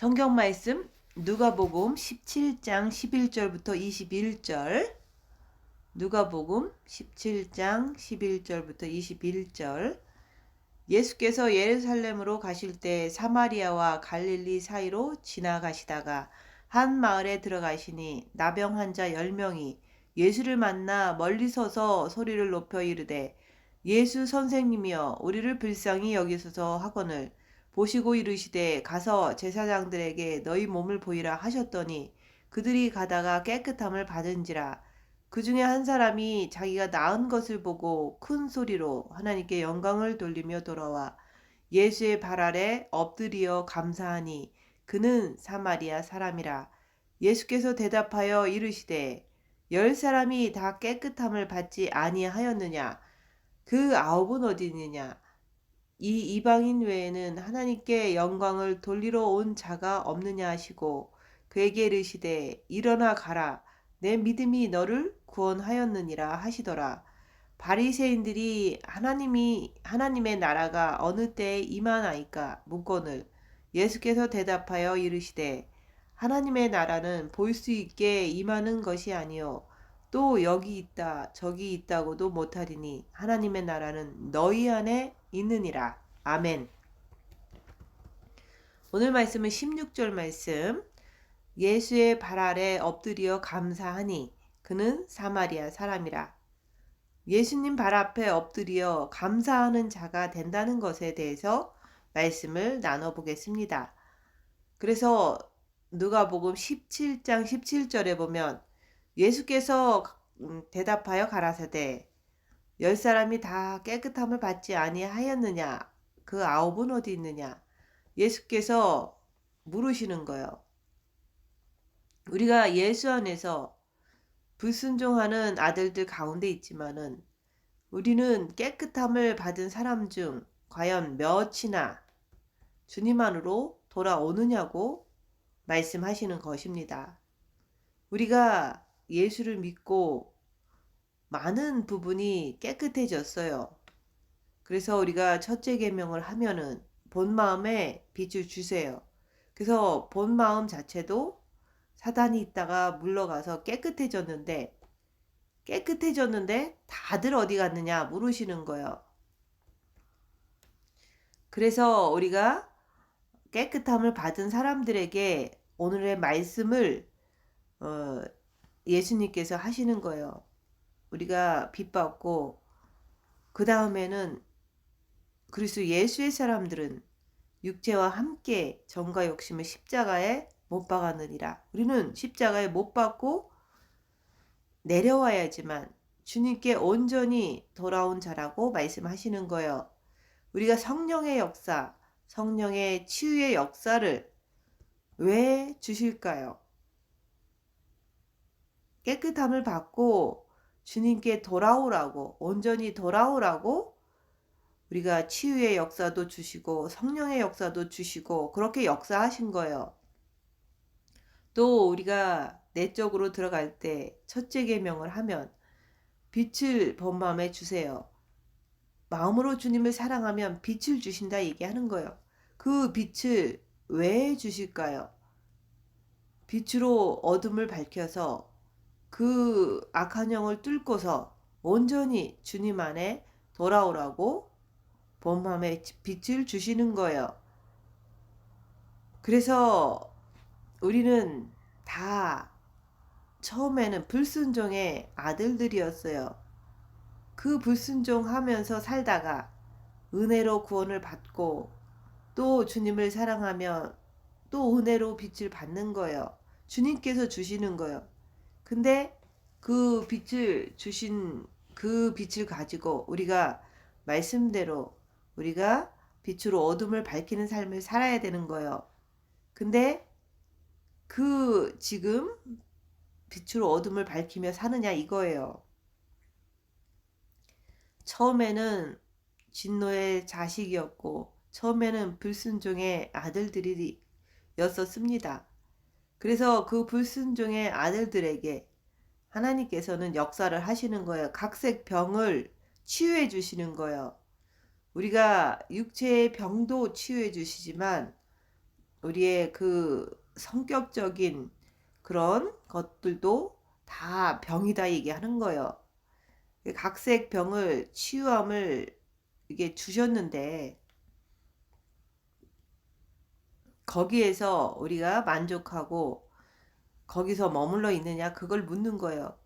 성경 말씀 누가복음 17장 11절부터 21절. 누가복음 17장 11절부터 21절. 예수께서 예루살렘으로 가실 때 사마리아와 갈릴리 사이로 지나가시다가 한 마을에 들어가시니 나병 환자 10명이 예수를 만나 멀리 서서 소리를 높여 이르되 예수 선생님이여 우리를 불쌍히 여기소서 하거늘 보시고 이르시되 가서 제사장들에게 너희 몸을 보이라 하셨더니 그들이 가다가 깨끗함을 받은지라. 그 중에 한 사람이 자기가 나은 것을 보고 큰 소리로 하나님께 영광을 돌리며 돌아와 예수의 발 아래 엎드리어 감사하니 그는 사마리아 사람이라. 예수께서 대답하여 이르시되 10사람이 다 깨끗함을 받지 아니하였느냐? 그 9은 어디 있느냐? 이 이방인 외에는 하나님께 영광을 돌리러 온 자가 없느냐 하시고 그에게 이르시되 일어나 가라 내 믿음이 너를 구원하였느니라 하시더라. 바리새인들이 하나님의 나라가 어느 때에 임하나이까 묻거늘 예수께서 대답하여 이르시되 하나님의 나라는 볼 수 있게 임하는 것이 아니요 또 여기 있다 저기 있다고도 못하리니 하나님의 나라는 너희 안에 있느니라. 아멘. 오늘 말씀은 16절 말씀. 예수의 발 아래 엎드려 감사하니 그는 사마리아 사람이라. 예수님 발 앞에 엎드려 감사하는 자가 된다는 것에 대해서 말씀을 나눠보겠습니다. 그래서 누가복음 17장 17절에 보면 예수께서 대답하여 가라사대 10사람이 다 깨끗함을 받지 아니하였느냐? 그 9은 어디 있느냐? 예수께서 물으시는 거예요. 우리가 예수 안에서 불순종하는 아들들 가운데 있지만은 우리는 깨끗함을 받은 사람 중 과연 몇이나 주님 안으로 돌아오느냐고 말씀하시는 것입니다. 우리가 예수를 믿고 많은 부분이 깨끗해졌어요. 그래서 우리가 첫째 계명을 하면은 본 마음에 빛을 주세요. 그래서 본 마음 자체도 사단이 있다가 물러가서 깨끗해졌는데 다들 어디 갔느냐 물으시는 거예요. 그래서 우리가 깨끗함을 받은 사람들에게 오늘의 말씀을 예수님께서 하시는 거예요. 우리가 빚받고 그 다음에는 그리스도 예수의 사람들은 육체와 함께 정과 욕심을 십자가에 못 박았느니라. 우리는 십자가에 못 박고 내려와야지만 주님께 온전히 돌아온 자라고 말씀하시는 거예요. 우리가 성령의 역사, 성령의 치유의 역사를 왜 주실까요? 깨끗함을 받고 주님께 돌아오라고, 온전히 돌아오라고 우리가 치유의 역사도 주시고 성령의 역사도 주시고 그렇게 역사하신 거예요. 또 우리가 내적으로 들어갈 때 첫째 계명을 하면 빛을 본 마음에 주세요. 마음으로 주님을 사랑하면 빛을 주신다 얘기하는 거예요. 그 빛을 왜 주실까요? 빛으로 어둠을 밝혀서 그 악한 영을 뚫고서 온전히 주님 안에 돌아오라고 본 마음에 빛을 주시는 거예요. 그래서 우리는 다 처음에는 불순종의 아들들이었어요. 그 불순종하면서 살다가 은혜로 구원을 받고 또 주님을 사랑하며 또 은혜로 빛을 받는 거예요. 주님께서 주시는 거예요. 근데 그 빛을 주신 그 빛을 가지고 우리가 말씀대로 우리가 빛으로 어둠을 밝히는 삶을 살아야 되는 거예요. 근데 그 지금 빛으로 어둠을 밝히며 사느냐 이거예요. 처음에는 진노의 자식이었고 처음에는 불순종의 아들들이었었습니다. 그래서 그 불순종의 아들들에게 하나님께서는 역사를 하시는 거예요. 각색 병을 치유해 주시는 거예요. 우리가 육체의 병도 치유해 주시지만 우리의 그 성격적인 그런 것들도 다 병이다 얘기하는 거예요. 각색 병을 치유함을 이게 주셨는데 거기에서 우리가 만족하고 거기서 머물러 있느냐 그걸 묻는 거예요.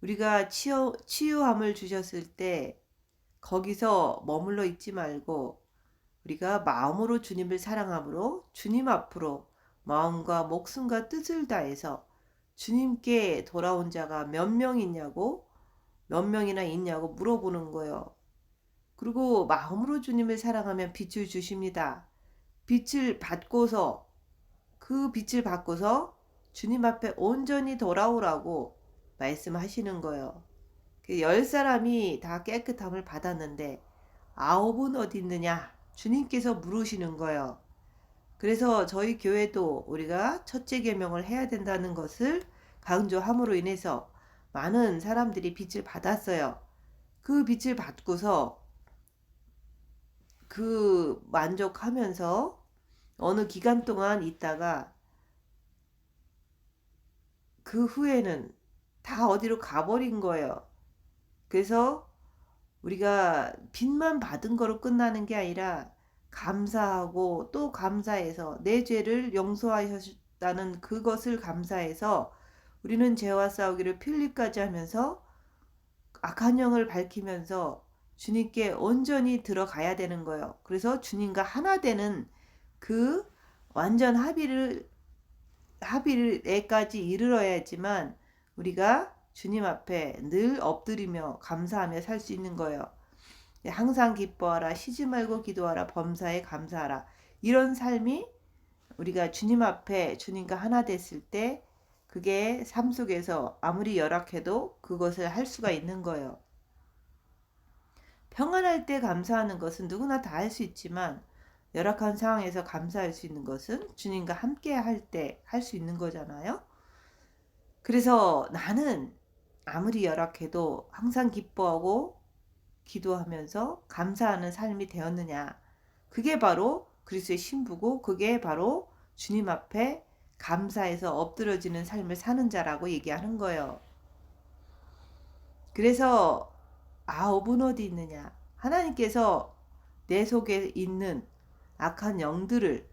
우리가 치유함을 주셨을 때 거기서 머물러 있지 말고 우리가 마음으로 주님을 사랑함으로 주님 앞으로 마음과 목숨과 뜻을 다해서 주님께 돌아온 자가 몇 명 있냐고 몇 명이나 있냐고 물어보는 거예요. 그리고 마음으로 주님을 사랑하면 빛을 주십니다. 빛을 받고서 그 빛을 받고서 주님 앞에 온전히 돌아오라고 말씀하시는 거예요. 10사람이 다 깨끗함을 받았는데 9은 어디 있느냐? 주님께서 물으시는 거예요. 그래서 저희 교회도 우리가 첫째 계명을 해야 된다는 것을 강조함으로 인해서 많은 사람들이 빛을 받았어요. 그 빛을 받고서 그 만족하면서 어느 기간 동안 있다가 그 후에는 다 어디로 가버린 거예요. 그래서 우리가 빛만 받은 거로 끝나는 게 아니라 감사하고 또 감사해서 내 죄를 용서하셨다는 그것을 감사해서 우리는 죄와 싸우기를 필리까지 하면서 악한 영을 밝히면서 주님께 온전히 들어가야 되는 거예요. 그래서 주님과 하나 되는 그 완전 합의에까지 이르러야지만 우리가 주님 앞에 늘 엎드리며 감사하며 살 수 있는 거예요. 항상 기뻐하라, 쉬지 말고 기도하라, 범사에 감사하라. 이런 삶이 우리가 주님 앞에 주님과 하나 됐을 때 그게 삶 속에서 아무리 열악해도 그것을 할 수가 있는 거예요. 평안할 때 감사하는 것은 누구나 다 할 수 있지만 열악한 상황에서 감사할 수 있는 것은 주님과 함께 할 때 할 수 있는 거잖아요. 그래서 나는 아무리 열악해도 항상 기뻐하고 기도하면서 감사하는 삶이 되었느냐. 그게 바로 그리스도의 신부고 그게 바로 주님 앞에 감사해서 엎드려지는 삶을 사는 자라고 얘기하는 거예요. 그래서 아홉은 어디 있느냐. 하나님께서 내 속에 있는 악한 영들을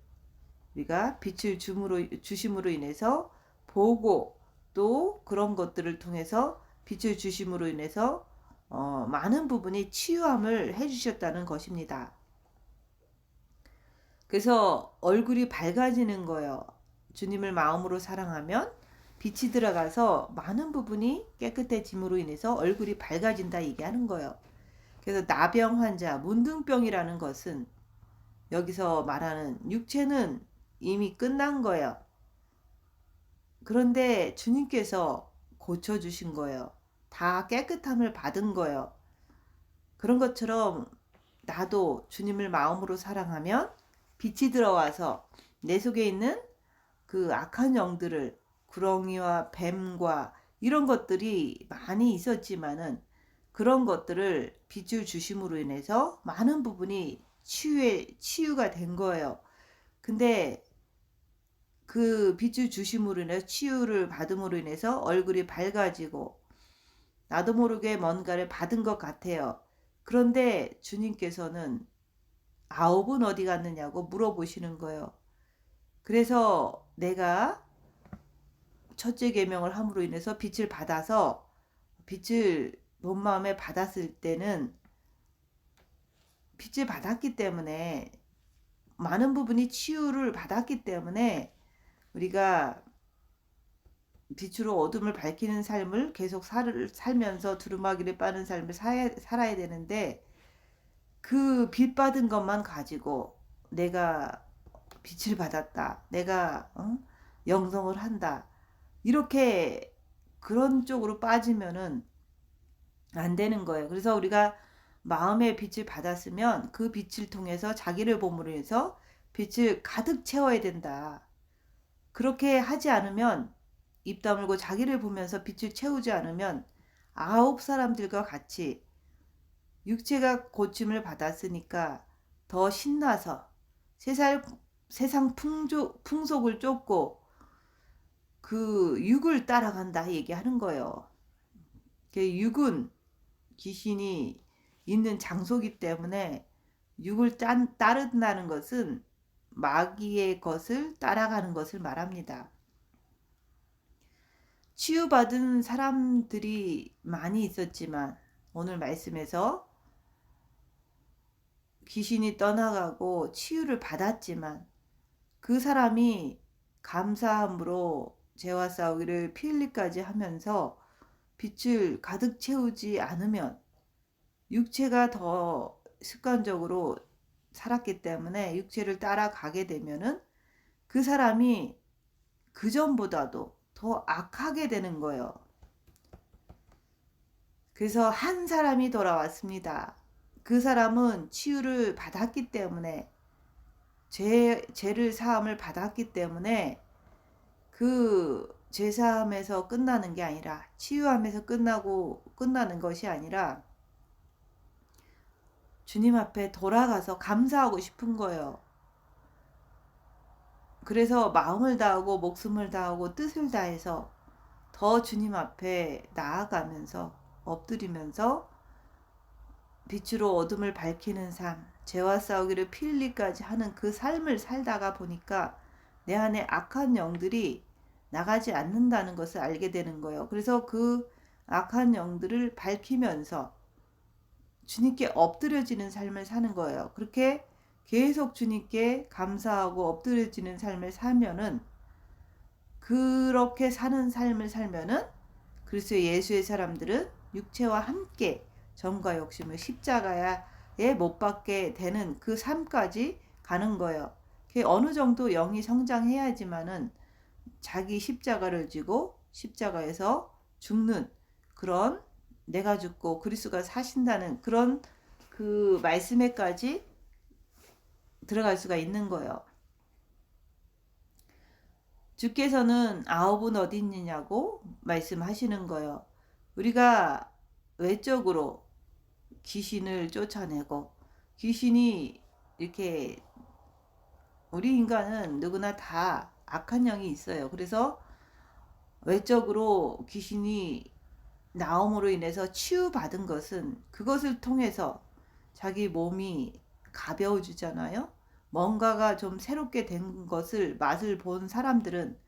우리가 빛을 주심으로 인해서 보고 또 그런 것들을 통해서 빛을 주심으로 인해서 많은 부분이 치유함을 해주셨다는 것입니다. 그래서 얼굴이 밝아지는 거예요. 주님을 마음으로 사랑하면 빛이 들어가서 많은 부분이 깨끗해짐으로 인해서 얼굴이 밝아진다 얘기하는 거예요. 그래서 나병 환자, 문둥병이라는 것은 여기서 말하는 육체는 이미 끝난 거예요. 그런데 주님께서 고쳐주신 거예요. 다 깨끗함을 받은 거예요. 그런 것처럼 나도 주님을 마음으로 사랑하면 빛이 들어와서 내 속에 있는 그 악한 영들을 구렁이와 뱀과 이런 것들이 많이 있었지만은 그런 것들을 빛을 주심으로 인해서 많은 부분이 치유가 된 거예요. 근데 그 빛을 주심으로 인해서 치유를 받음으로 인해서 얼굴이 밝아지고 나도 모르게 뭔가를 받은 것 같아요. 그런데 주님께서는 아홉은 어디 갔느냐고 물어보시는 거예요. 그래서 내가 첫째 계명을 함으로 인해서 빛을 받아서 빛을 본 마음에 받았을 때는 빛을 받았기 때문에 많은 부분이 치유를 받았기 때문에 우리가 빛으로 어둠을 밝히는 삶을 계속 살면서 두루마기를 빠는 삶을 살아야 되는데 그 빛 받은 것만 가지고 내가 빛을 받았다. 내가 영성을 한다. 이렇게 그런 쪽으로 빠지면은 안 되는 거예요. 그래서 우리가 마음의 빛을 받았으면 그 빛을 통해서 자기를 봄으로 해서 빛을 가득 채워야 된다. 그렇게 하지 않으면 입 다물고 자기를 보면서 빛을 채우지 않으면 9사람들과 같이 육체가 고침을 받았으니까 더 신나서 3살 세상 풍속을 쫓고 그 육을 따라간다 얘기하는 거예요. 육은 귀신이 있는 장소기 때문에 육을 따른다는 것은 마귀의 것을 따라가는 것을 말합니다. 치유받은 사람들이 많이 있었지만 오늘 말씀에서 귀신이 떠나가고 치유를 받았지만 그 사람이 감사함으로 죄와 싸우기를 피 흘리까지 하면서 빛을 가득 채우지 않으면 육체가 더 습관적으로 살았기 때문에 육체를 따라가게 되면은 그 사람이 그전보다도 더 악하게 되는 거예요. 그래서 한 사람이 돌아왔습니다. 그 사람은 치유를 받았기 때문에 죄를 사함을 받았기 때문에 그 죄사함에서 끝나는 게 아니라 치유함에서 끝나는 것이 아니라 주님 앞에 돌아가서 감사하고 싶은 거예요. 그래서 마음을 다하고 목숨을 다하고 뜻을 다해서 더 주님 앞에 나아가면서 엎드리면서 빛으로 어둠을 밝히는 삶, 죄와 싸우기를 피 흘리까지 하는 그 삶을 살다가 보니까 내 안에 악한 영들이 나가지 않는다는 것을 알게 되는 거예요. 그래서 그 악한 영들을 밝히면서 주님께 엎드려지는 삶을 사는 거예요. 그렇게 계속 주님께 감사하고 엎드려지는 삶을 살면은 그렇게 사는 삶을 살면은 그리스도 예수의 사람들은 육체와 함께 점과 욕심을 십자가에 못 박게 되는 그 삶까지 가는 거예요. 어느 정도 영이 성장해야지만은 자기 십자가를 지고 십자가에서 죽는 그런 내가 죽고 그리스도가 사신다는 그런 그 말씀에까지 들어갈 수가 있는 거예요. 주께서는 아홉은 어디 있느냐고 말씀하시는 거예요. 우리가 외적으로 귀신을 쫓아내고 귀신이 이렇게 우리 인간은 누구나 다 악한 영이 있어요. 그래서 외적으로 귀신이 나옴으로 인해서 치유받은 것은 그것을 통해서 자기 몸이 가벼워지잖아요. 뭔가가 좀 새롭게 된 것을 맛을 본 사람들은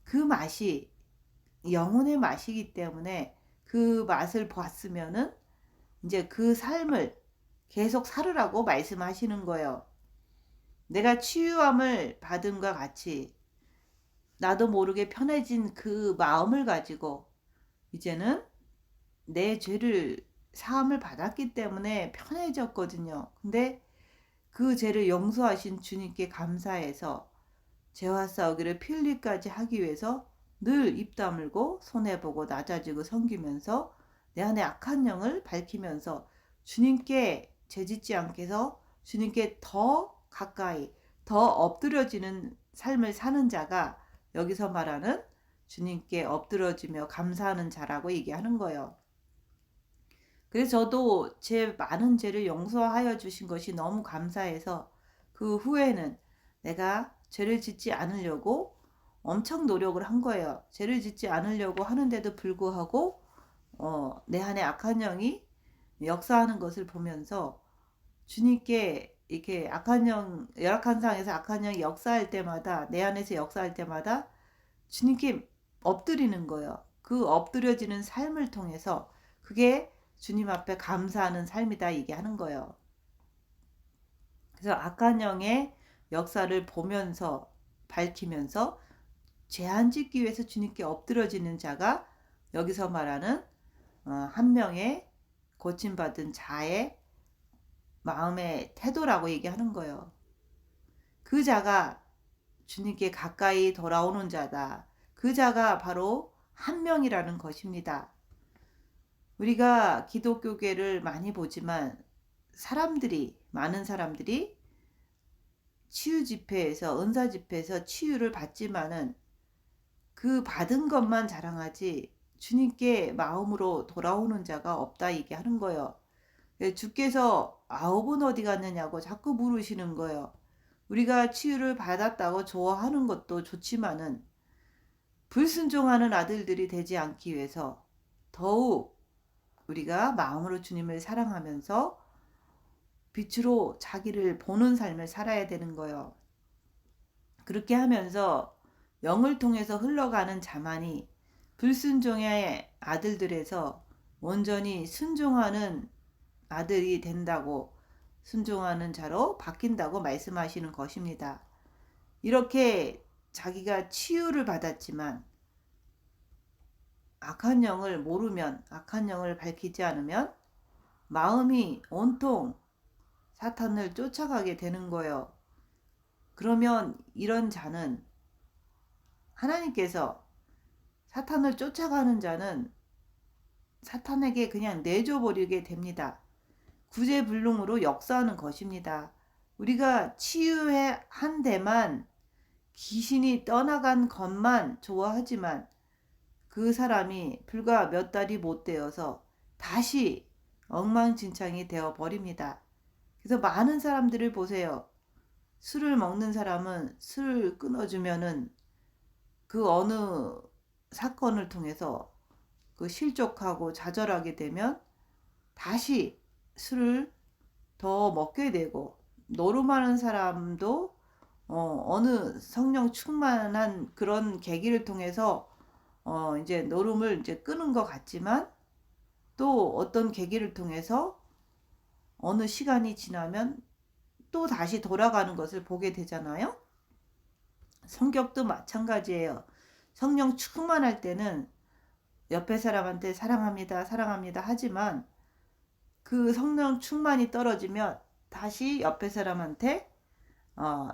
그 맛이 영혼의 맛이기 때문에 그 맛을 봤으면은 이제 그 삶을 계속 살으라고 말씀하시는 거예요. 내가 치유함을 받음과 같이 나도 모르게 편해진 그 마음을 가지고 이제는 내 죄를 사함을 받았기 때문에 편해졌거든요. 근데 그 죄를 용서하신 주님께 감사해서 죄와 싸우기를 피 흘리까지 하기 위해서 늘 입 다물고 손해보고 낮아지고 섬기면서 내 안에 악한 영을 밝히면서 주님께 죄짓지 않게 해서 주님께 더 가까이 더 엎드려지는 삶을 사는 자가 여기서 말하는 주님께 엎드려지며 감사하는 자라고 얘기하는 거예요. 그래서 저도 제 많은 죄를 용서하여 주신 것이 너무 감사해서 그 후에는 내가 죄를 짓지 않으려고 엄청 노력을 한 거예요. 죄를 짓지 않으려고 하는데도 불구하고 내 안에 악한 영이 역사하는 것을 보면서 주님께 이렇게 열악한 상황에서 악한 영이 역사할 때마다 내 안에서 역사할 때마다 주님께 엎드리는 거예요. 그 엎드려지는 삶을 통해서 그게 주님 앞에 감사하는 삶이다 얘기하는 거예요. 그래서 악한 영의 역사를 보면서 밝히면서 죄 안 짓기 위해서 주님께 엎드려지는 자가 여기서 말하는 한 명의 고침받은 자의 마음의 태도라고 얘기하는 거예요. 그 자가 주님께 가까이 돌아오는 자다. 그 자가 바로 한 명이라는 것입니다. 우리가 기독교계를 많이 보지만 많은 사람들이 치유 집회에서 은사 집회에서 치유를 받지만은 그 받은 것만 자랑하지 주님께 마음으로 돌아오는 자가 없다 얘기하는 거예요. 주께서 아홉은 어디 갔느냐고 자꾸 물으시는 거예요. 우리가 치유를 받았다고 좋아하는 것도 좋지만은 불순종하는 아들들이 되지 않기 위해서 더욱 우리가 마음으로 주님을 사랑하면서 빛으로 자기를 보는 삶을 살아야 되는 거예요. 그렇게 하면서 영을 통해서 흘러가는 자만이 불순종의 아들들에서 온전히 순종하는 아들이 된다고, 순종하는 자로 바뀐다고 말씀하시는 것입니다. 이렇게 자기가 치유를 받았지만 악한 영을 모르면, 악한 영을 밝히지 않으면 마음이 온통 사탄을 쫓아가게 되는 거예요. 그러면 이런 자는, 하나님께서 사탄을 쫓아가는 자는 사탄에게 그냥 내줘버리게 됩니다. 구제불능으로 역사하는 것입니다. 우리가 치유해 한 데만, 귀신이 떠나간 것만 좋아하지만 그 사람이 불과 몇 달이 못 되어서 다시 엉망진창이 되어 버립니다. 그래서 많은 사람들을 보세요. 술을 먹는 사람은 술을 끊어주면은 그 어느 사건을 통해서 그 실족하고 좌절하게 되면 다시 술을 더 먹게 되고, 노름하는 사람도 어느 성령 충만한 그런 계기를 통해서 이제 노름을 이제 끄는 것 같지만 또 어떤 계기를 통해서 어느 시간이 지나면 또 다시 돌아가는 것을 보게 되잖아요. 성격도 마찬가지예요. 성령 충만할 때는 옆에 사람한테 사랑합니다, 사랑합니다 하지만 그 성령 충만이 떨어지면 다시 옆에 사람한테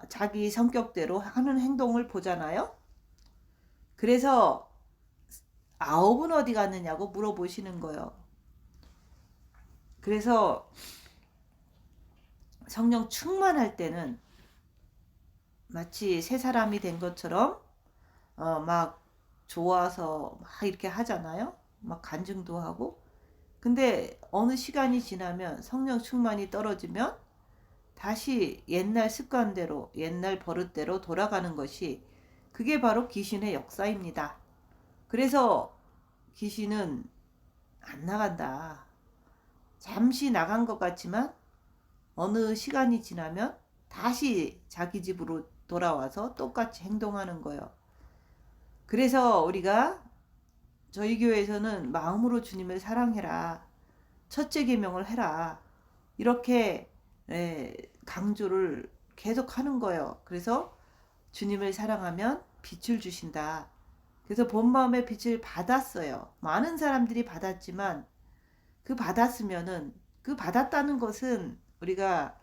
자기 성격대로 하는 행동을 보잖아요. 그래서 아홉은 어디 갔느냐고 물어보시는 거예요. 그래서 성령 충만할 때는 마치 새 사람이 된 것처럼 막 좋아서 막 이렇게 하잖아요. 막 간증도 하고. 근데 어느 시간이 지나면 성령 충만이 떨어지면 다시 옛날 습관대로, 옛날 버릇대로 돌아가는 것이, 그게 바로 귀신의 역사입니다. 그래서 귀신은 안 나간다. 잠시 나간 것 같지만 어느 시간이 지나면 다시 자기 집으로 돌아와서 똑같이 행동하는 거예요. 그래서 우리가, 저희 교회에서는 마음으로 주님을 사랑해라, 첫째 계명을 해라, 이렇게 강조를 계속 하는 거예요. 그래서 주님을 사랑하면 빛을 주신다. 그래서 본 마음의 빛을 받았어요. 많은 사람들이 받았지만 그 받았으면은, 그 받았다는 것은 우리가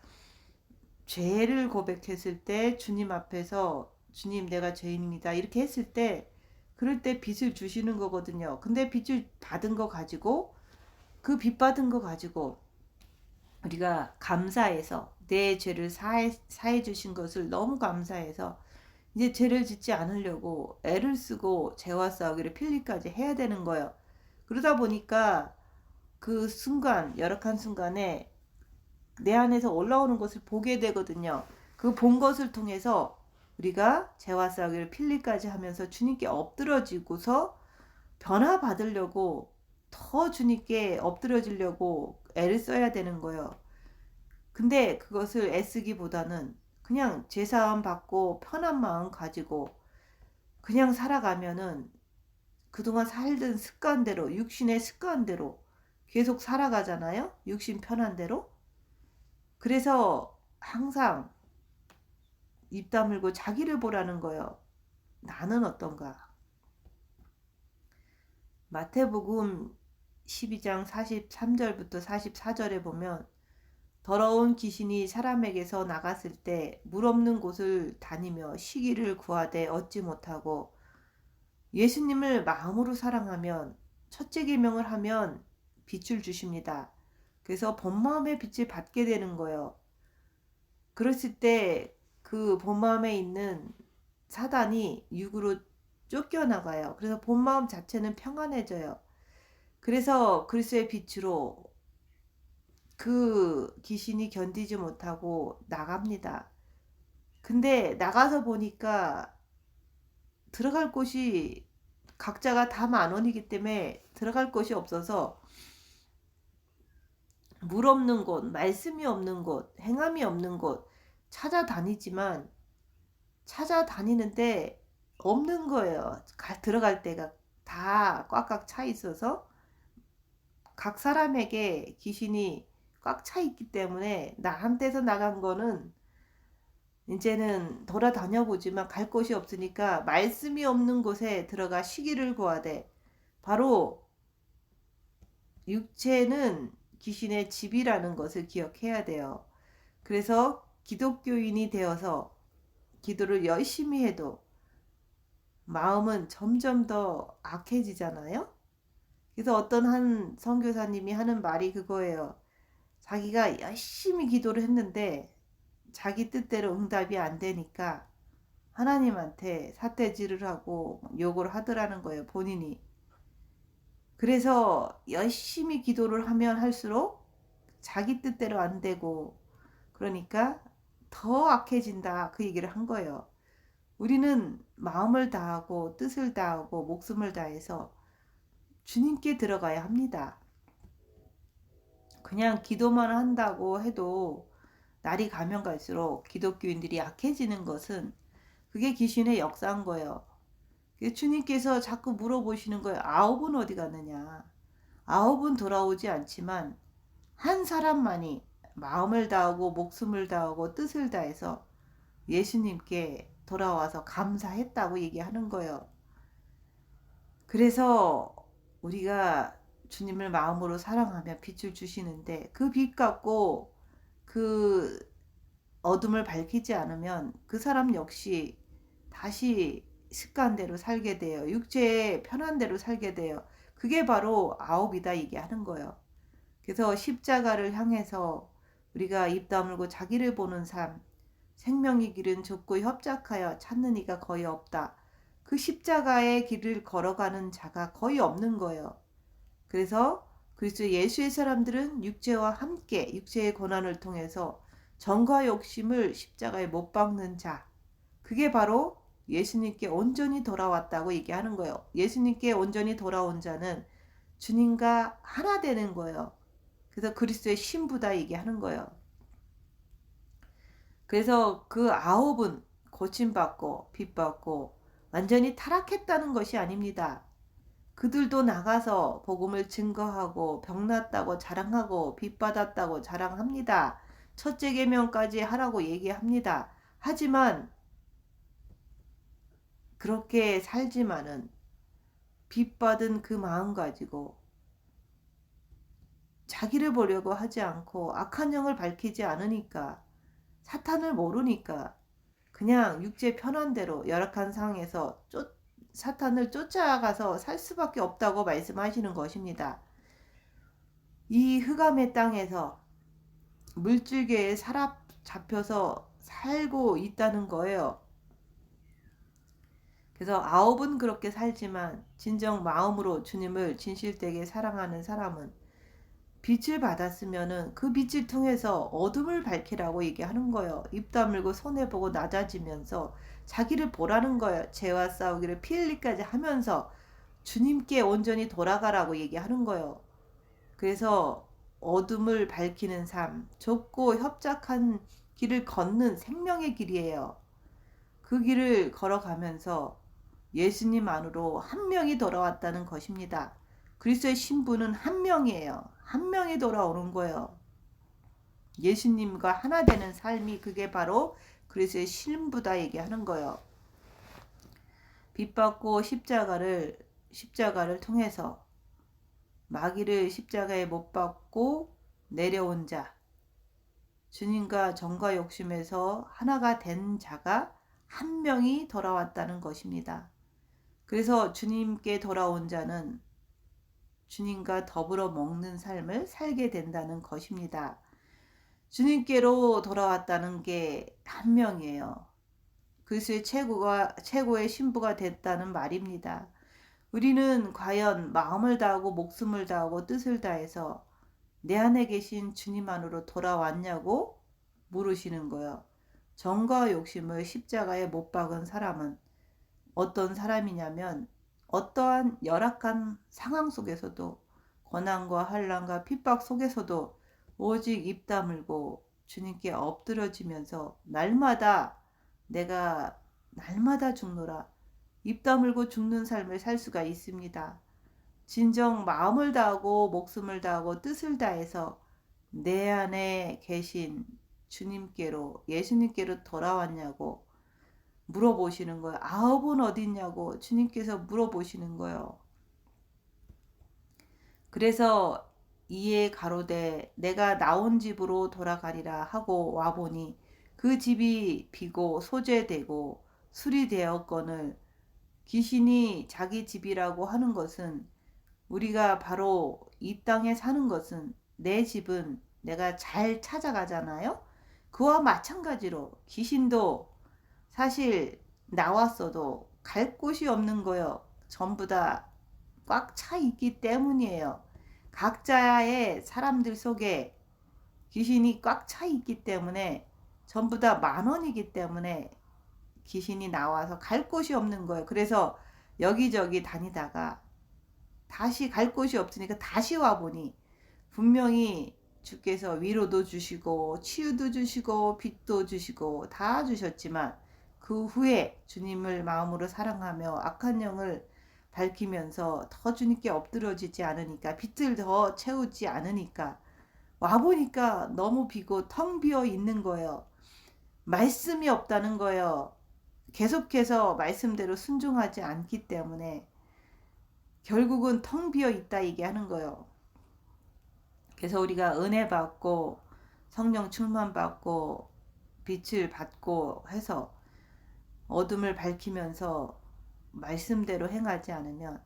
죄를 고백했을 때 주님 앞에서 주님 내가 죄인입니다 이렇게 했을 때, 그럴 때 빛을 주시는 거거든요. 근데 빛을 받은 거 가지고, 그 빛 받은 거 가지고 우리가 감사해서, 내 죄를 사해 주신 것을 너무 감사해서 이제 죄를 짓지 않으려고 애를 쓰고 죄와 싸우기를 필리까지 해야 되는 거예요. 그러다 보니까 그 순간, 열악한 순간에 내 안에서 올라오는 것을 보게 되거든요. 그 본 것을 통해서 우리가 죄와 싸우기를 필리까지 하면서 주님께 엎드러지고서 변화 받으려고, 더 주님께 엎드려지려고 애를 써야 되는 거예요. 근데 그것을 애쓰기보다는 그냥 제사함 받고 편한 마음 가지고 그냥 살아가면은 그동안 살던 습관대로, 육신의 습관대로 계속 살아가잖아요. 육신 편한 대로. 그래서 항상 입 다물고 자기를 보라는 거예요. 나는 어떤가? 마태복음 12장 43절부터 44절에 보면, 더러운 귀신이 사람에게서 나갔을 때 물 없는 곳을 다니며 쉬기를 구하되 얻지 못하고, 예수님을 마음으로 사랑하면, 첫째 계명을 하면 빛을 주십니다. 그래서 본 마음의 빛을 받게 되는 거예요. 그랬을 때 그 본 마음에 있는 사단이 육으로 쫓겨나가요. 그래서 본 마음 자체는 평안해져요. 그래서 그리스도의 빛으로 그 귀신이 견디지 못하고 나갑니다. 근데 나가서 보니까 들어갈 곳이 각자가 다 10,000원이기 때문에 들어갈 곳이 없어서 물 없는 곳, 말씀이 없는 곳, 행함이 없는 곳 찾아다니지만 찾아다니는데 없는 거예요. 들어갈 때가 다 꽉꽉 차 있어서 각 사람에게 귀신이 꽉 차 있기 때문에 나한테서 나간 거는 이제는 돌아다녀 보지만 갈 곳이 없으니까 말씀이 없는 곳에 들어가 쉬기를 구하되, 바로 육체는 귀신의 집이라는 것을 기억해야 돼요. 그래서 기독교인이 되어서 기도를 열심히 해도 마음은 점점 더 악해지잖아요. 그래서 어떤 한 선교사님이 하는 말이 그거예요. 자기가 열심히 기도를 했는데 자기 뜻대로 응답이 안 되니까 하나님한테 삿대질을 하고 욕을 하더라는 거예요, 본인이. 그래서 열심히 기도를 하면 할수록 자기 뜻대로 안 되고, 그러니까 더 악해진다, 그 얘기를 한 거예요. 우리는 마음을 다하고 뜻을 다하고 목숨을 다해서 주님께 들어가야 합니다. 그냥 기도만 한다고 해도 날이 가면 갈수록 기독교인들이 약해지는 것은 그게 귀신의 역사인 거예요. 주님께서 자꾸 물어보시는 거예요. 9은 어디 갔느냐. 9은 돌아오지 않지만 한 사람만이 마음을 다하고 목숨을 다하고 뜻을 다해서 예수님께 돌아와서 감사했다고 얘기하는 거예요. 그래서 우리가 주님을 마음으로 사랑하며 빛을 주시는데 그 빛 갖고 그 어둠을 밝히지 않으면 그 사람 역시 다시 습관대로 살게 돼요. 육체의 편한 대로 살게 돼요. 그게 바로 9이다 얘기하는 거예요. 그래서 십자가를 향해서 우리가 입 다물고 자기를 보는 삶, 생명의 길은 좁고 협착하여 찾는 이가 거의 없다. 그 십자가의 길을 걸어가는 자가 거의 없는 거예요. 그래서 그리스도 예수의 사람들은 육체와 함께 육체의 고난을 통해서 정과 욕심을 십자가에 못 박는 자, 그게 바로 예수님께 온전히 돌아왔다고 얘기하는 거예요. 예수님께 온전히 돌아온 자는 주님과 하나 되는 거예요. 그래서 그리스도의 신부다 얘기하는 거예요. 그래서 그 9은 고침받고 빚받고 완전히 타락했다는 것이 아닙니다. 그들도 나가서 복음을 증거하고 병났다고 자랑하고 빚받았다고 자랑합니다. 첫째 계명까지 하라고 얘기합니다. 하지만 그렇게 살지만은 빚받은 그 마음 가지고 자기를 보려고 하지 않고 악한 영을 밝히지 않으니까, 사탄을 모르니까 그냥 육체 편한 대로 열악한 상황에서 사탄을 쫓아가서 살 수밖에 없다고 말씀하시는 것입니다. 이 흑암의 땅에서 물질계에 사로잡혀서 살고 있다는 거예요. 그래서 9은 그렇게 살지만 진정 마음으로 주님을 진실되게 사랑하는 사람은 빛을 받았으면은 그 빛을 통해서 어둠을 밝히라고 얘기하는 거예요. 입 다물고 손해보고 낮아지면서 자기를 보라는 거예요. 죄와 싸우기를 피 흘리까지 하면서 주님께 온전히 돌아가라고 얘기하는 거예요. 그래서 어둠을 밝히는 삶, 좁고 협착한 길을 걷는 생명의 길이에요. 그 길을 걸어가면서 예수님 안으로 한 명이 돌아왔다는 것입니다. 그리스도의 신부는 한 명이에요. 한 명이 돌아오는 거예요. 예수님과 하나 되는 삶이, 그게 바로 그리스도의 신부다 얘기하는 거예요. 빚받고 십자가를 통해서 마귀를 십자가에 못 박고 내려온 자, 주님과 정과 욕심에서 하나가 된 자가 한 명이 돌아왔다는 것입니다. 그래서 주님께 돌아온 자는 주님과 더불어 먹는 삶을 살게 된다는 것입니다. 주님께로 돌아왔다는 게 한 명이에요. 그리스도의 최고의 신부가 됐다는 말입니다. 우리는 과연 마음을 다하고 목숨을 다하고 뜻을 다해서 내 안에 계신 주님 안으로 돌아왔냐고 물으시는 거예요. 정과 욕심을 십자가에 못 박은 사람은 어떤 사람이냐면 어떠한 열악한 상황 속에서도 고난과 환난과 핍박 속에서도 오직 입 다물고 주님께 엎드러지면서 날마다 내가 날마다 죽노라 입 다물고 죽는 삶을 살 수가 있습니다. 진정 마음을 다하고 목숨을 다하고 뜻을 다해서 내 안에 계신 주님께로 예수님께로 돌아왔냐고 물어보시는 거예요. 아홉은 어딨냐고 주님께서 물어보시는 거예요. 그래서 이에 가로되 내가 나온 집으로 돌아가리라 하고 와보니 그 집이 비고 소재되고 수리되었거늘 귀신이 자기 집이라고 하는 것은 우리가 바로 이 땅에 사는 것은 내 집은 내가 잘 찾아가잖아요. 그와 마찬가지로 귀신도 사실 나왔어도 갈 곳이 없는 거요. 전부 다 꽉 차 있기 때문이에요. 각자의 사람들 속에 귀신이 꽉 차 있기 때문에 전부 다 만원이기 때문에 귀신이 나와서 갈 곳이 없는 거예요. 그래서 여기저기 다니다가 다시 갈 곳이 없으니까 다시 와보니 분명히 주께서 위로도 주시고 치유도 주시고 빛도 주시고 다 주셨지만 그 후에 주님을 마음으로 사랑하며 악한 영을 밝히면서 더 주님께 엎드러지지 않으니까 빛을 더 채우지 않으니까 와보니까 너무 비고 텅 비어 있는 거예요. 말씀이 없다는 거예요. 계속해서 말씀대로 순종하지 않기 때문에 결국은 텅 비어 있다 얘기하는 거예요. 그래서 우리가 은혜 받고 성령 충만 받고 빛을 받고 해서 어둠을 밝히면서 말씀대로 행하지 않으면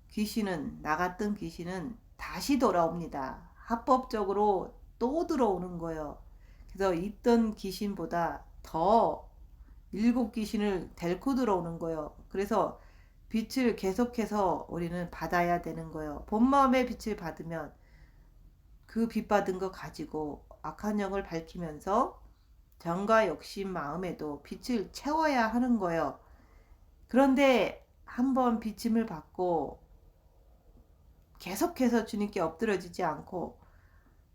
귀신은 나갔던 귀신은 다시 돌아옵니다. 합법적으로 또 들어오는 거예요. 그래서 있던 귀신보다 더 일곱 귀신을 데리고 들어오는 거예요. 그래서 빛을 계속해서 우리는 받아야 되는 거예요. 본 마음의 빛을 받으면 그 빛 받은 거 가지고 악한 영을 밝히면서 정과 욕심 마음에도 빛을 채워야 하는 거예요. 그런데 한번 비침을 받고 계속해서 주님께 엎드려지지 않고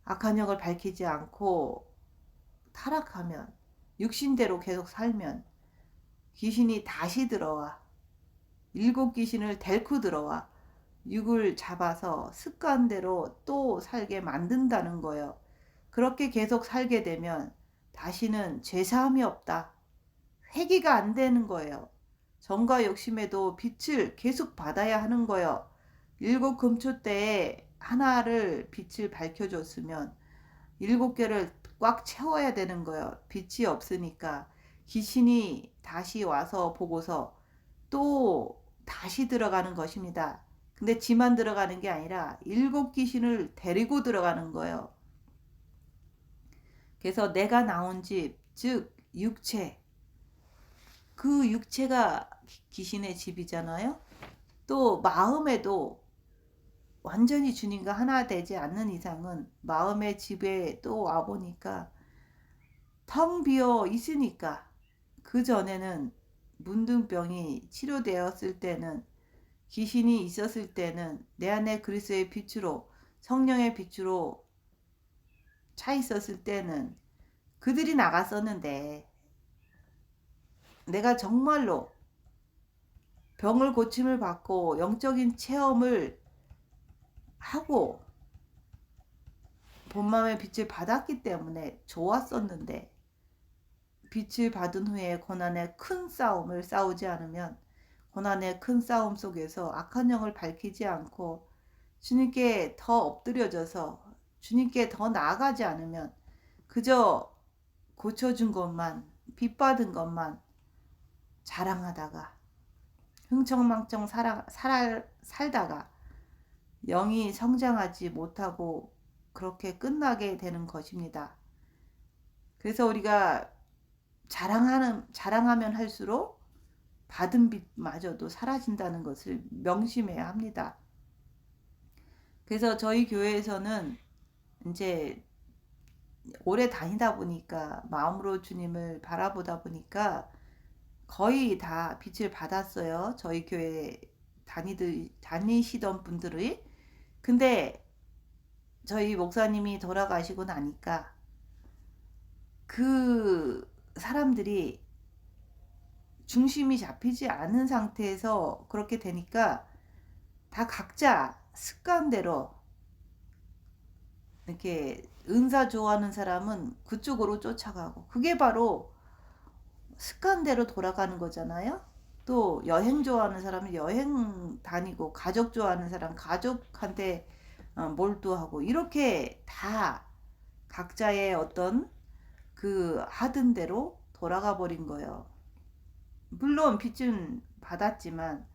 악한 영을 밝히지 않고 타락하면 육신대로 계속 살면 귀신이 다시 들어와 일곱 귀신을 데리고 들어와 육을 잡아서 습관대로 또 살게 만든다는 거예요. 그렇게 계속 살게 되면 다시는 죄사함이 없다. 회개가 안 되는 거예요. 정과 욕심에도 빛을 계속 받아야 하는 거예요. 일곱 금초 때에 하나를 빛을 밝혀줬으면 일곱 개를 꽉 채워야 되는 거예요. 빛이 없으니까 귀신이 다시 와서 보고서 또 다시 들어가는 것입니다. 근데 지만 들어가는 게 아니라 일곱 귀신을 데리고 들어가는 거예요. 그래서 내가 나온 집, 즉 육체, 그 육체가 귀신의 집이잖아요. 또 마음에도 완전히 주님과 하나 되지 않는 이상은 마음의 집에 또 와보니까 텅 비어 있으니까 그 전에는 문둥병이 치료되었을 때는 귀신이 있었을 때는 내 안에 그리스도의 빛으로 성령의 빛으로 차 있었을 때는 그들이 나갔었는데 내가 정말로 병을 고침을 받고 영적인 체험을 하고 본마음의 빛을 받았기 때문에 좋았었는데 빛을 받은 후에 고난의 큰 싸움을 싸우지 않으면 고난의 큰 싸움 속에서 악한 영을 밝히지 않고 주님께 더 엎드려져서 주님께 더 나아가지 않으면 그저 고쳐준 것만 빛받은 것만 자랑하다가 흥청망청 살다가 영이 성장하지 못하고 그렇게 끝나게 되는 것입니다. 그래서 우리가 자랑하면 할수록 받은 빛마저도 사라진다는 것을 명심해야 합니다. 그래서 저희 교회에서는 이제 오래 다니다 보니까 마음으로 주님을 바라보다 보니까 거의 다 빛을 받았어요. 저희 교회 다니시던 분들이. 근데 저희 목사님이 돌아가시고 나니까 그 사람들이 중심이 잡히지 않은 상태에서 그렇게 되니까 다 각자 습관대로 이렇게 은사 좋아하는 사람은 그쪽으로 쫓아가고, 그게 바로 습관대로 돌아가는 거잖아요. 또 여행 좋아하는 사람은 여행 다니고, 가족 좋아하는 사람 가족한테 몰두하고, 이렇게 다 각자의 어떤 그 하던 대로 돌아가 버린 거예요. 물론 빚은 받았지만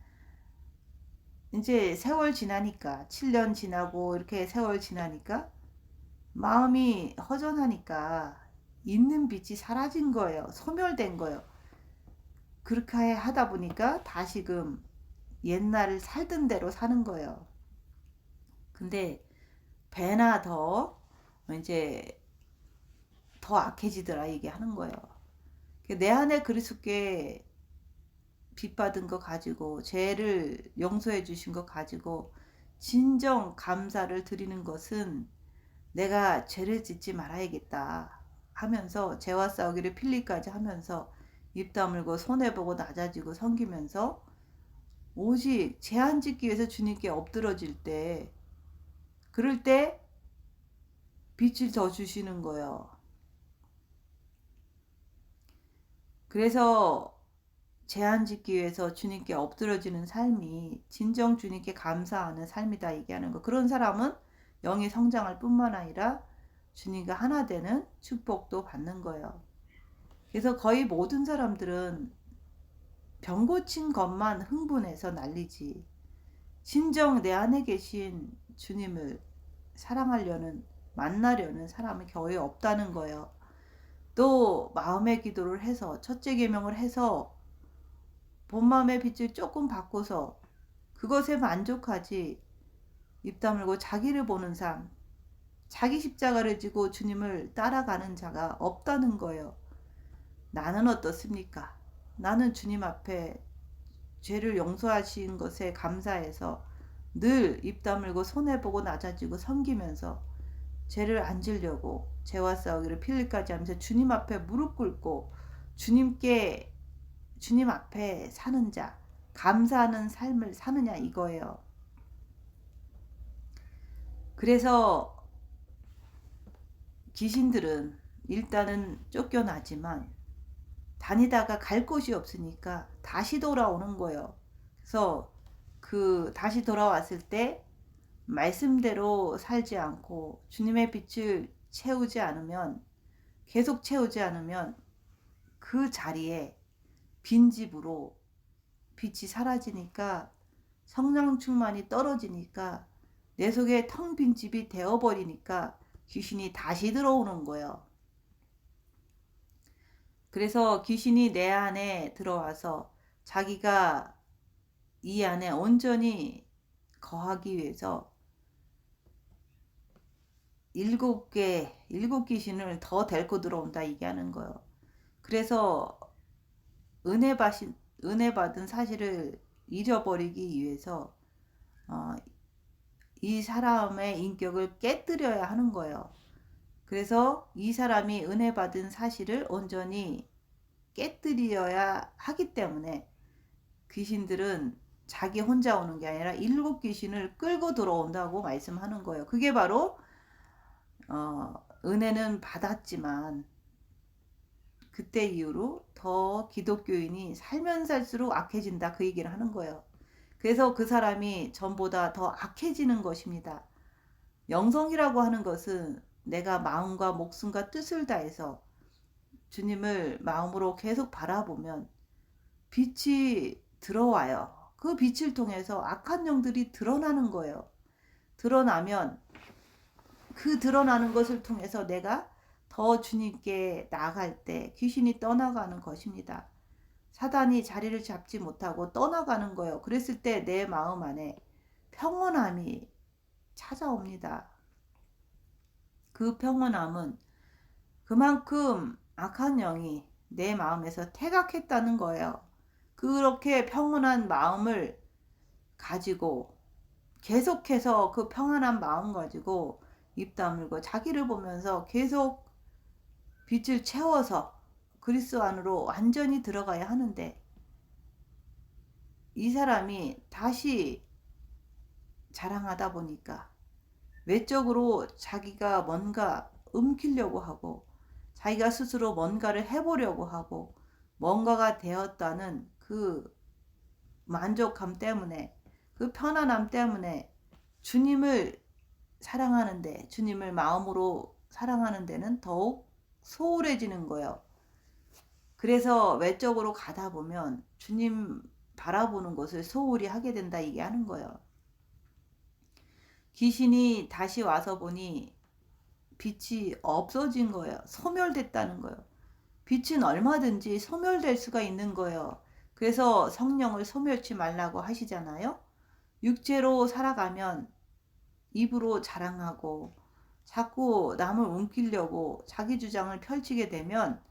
이제 세월 지나니까, 7년 지나고 이렇게 세월 지나니까 마음이 허전하니까 있는 빛이 사라진 거예요. 소멸된 거예요. 그렇게 하다 보니까 다시금 옛날 살던 대로 사는 거예요. 근데 배나 더 이제 더 악해지더라 얘기 하는 거예요. 내 안에 그리스도께 빚 받은 거 가지고, 죄를 용서해 주신 거 가지고 진정 감사를 드리는 것은, 내가 죄를 짓지 말아야겠다 하면서 죄와 싸우기를 필리까지 하면서 입 다물고 손해보고 낮아지고 섬기면서 오직 죄 안 짓기 위해서 주님께 엎드러질 때, 그럴 때 빛을 더 주시는 거예요. 그래서 죄 안 짓기 위해서 주님께 엎드러지는 삶이 진정 주님께 감사하는 삶이다 얘기하는 거. 그런 사람은 영이 성장할 뿐만 아니라 주님과 하나 되는 축복도 받는 거예요. 그래서 거의 모든 사람들은 병 고친 것만 흥분해서 난리지, 진정 내 안에 계신 주님을 사랑하려는, 만나려는 사람은 거의 없다는 거예요. 또 마음의 기도를 해서, 첫째 계명을 해서 본 마음의 빛을 조금 바꿔서 그것에 만족하지, 입 다물고 자기를 보는 삶, 자기 십자가를 지고 주님을 따라가는 자가 없다는 거예요. 나는 어떻습니까? 나는 주님 앞에 죄를 용서하신 것에 감사해서 늘 입 다물고 손해보고 낮아지고 섬기면서 죄를 안 지려고 죄와 싸우기를 필리까지 하면서 주님 앞에 무릎 꿇고 주님 앞에 사는 자, 감사하는 삶을 사느냐 이거예요. 그래서 귀신들은 일단은 쫓겨나지만 다니다가 갈 곳이 없으니까 다시 돌아오는 거예요. 그래서 그 다시 돌아왔을 때 말씀대로 살지 않고 주님의 빛을 채우지 않으면, 계속 채우지 않으면 그 자리에 빈집으로 빛이 사라지니까, 성령 충만이 떨어지니까 내 속에 텅 빈 집이 되어버리니까 귀신이 다시 들어오는 거예요. 그래서 귀신이 내 안에 들어와서 자기가 이 안에 온전히 거하기 위해서 일곱 귀신을 더 데리고 들어온다 얘기하는 거예요. 그래서 은혜 받은 사실을 잊어버리기 위해서 이 사람의 인격을 깨뜨려야 하는 거예요. 그래서 이 사람이 은혜 받은 사실을 온전히 깨뜨려야 하기 때문에 귀신들은 자기 혼자 오는 게 아니라 일곱 귀신을 끌고 들어온다고 말씀하는 거예요. 그게 바로 은혜는 받았지만 그때 이후로 더 기독교인이 살면 살수록 악해진다, 그 얘기를 하는 거예요. 그래서 그 사람이 전보다 더 악해지는 것입니다. 영성이라고 하는 것은 내가 마음과 목숨과 뜻을 다해서 주님을 마음으로 계속 바라보면 빛이 들어와요. 그 빛을 통해서 악한 영들이 드러나는 거예요. 드러나면 그 드러나는 것을 통해서 내가 더 주님께 나아갈 때 귀신이 떠나가는 것입니다. 사단이 자리를 잡지 못하고 떠나가는 거예요. 그랬을 때 내 마음 안에 평온함이 찾아옵니다. 그 평온함은 그만큼 악한 영이 내 마음에서 태각했다는 거예요. 그렇게 평온한 마음을 가지고 계속해서 그 평안한 마음 가지고 입 다물고 자기를 보면서 계속 빛을 채워서 그리스도 안으로 완전히 들어가야 하는데, 이 사람이 다시 자랑하다 보니까 외적으로 자기가 뭔가 움키려고 하고 자기가 스스로 뭔가를 해보려고 하고 뭔가가 되었다는 그 만족감 때문에, 그 편안함 때문에 주님을 사랑하는데, 주님을 마음으로 사랑하는 데는 더욱 소홀해지는 거예요. 그래서 외적으로 가다 보면 주님 바라보는 것을 소홀히 하게 된다, 이게 하는 거예요. 귀신이 다시 와서 보니 빛이 없어진 거예요. 소멸됐다는 거예요. 빛은 얼마든지 소멸될 수가 있는 거예요. 그래서 성령을 소멸치 말라고 하시잖아요. 육체로 살아가면 입으로 자랑하고 자꾸 남을 움키려고 자기 주장을 펼치게 되면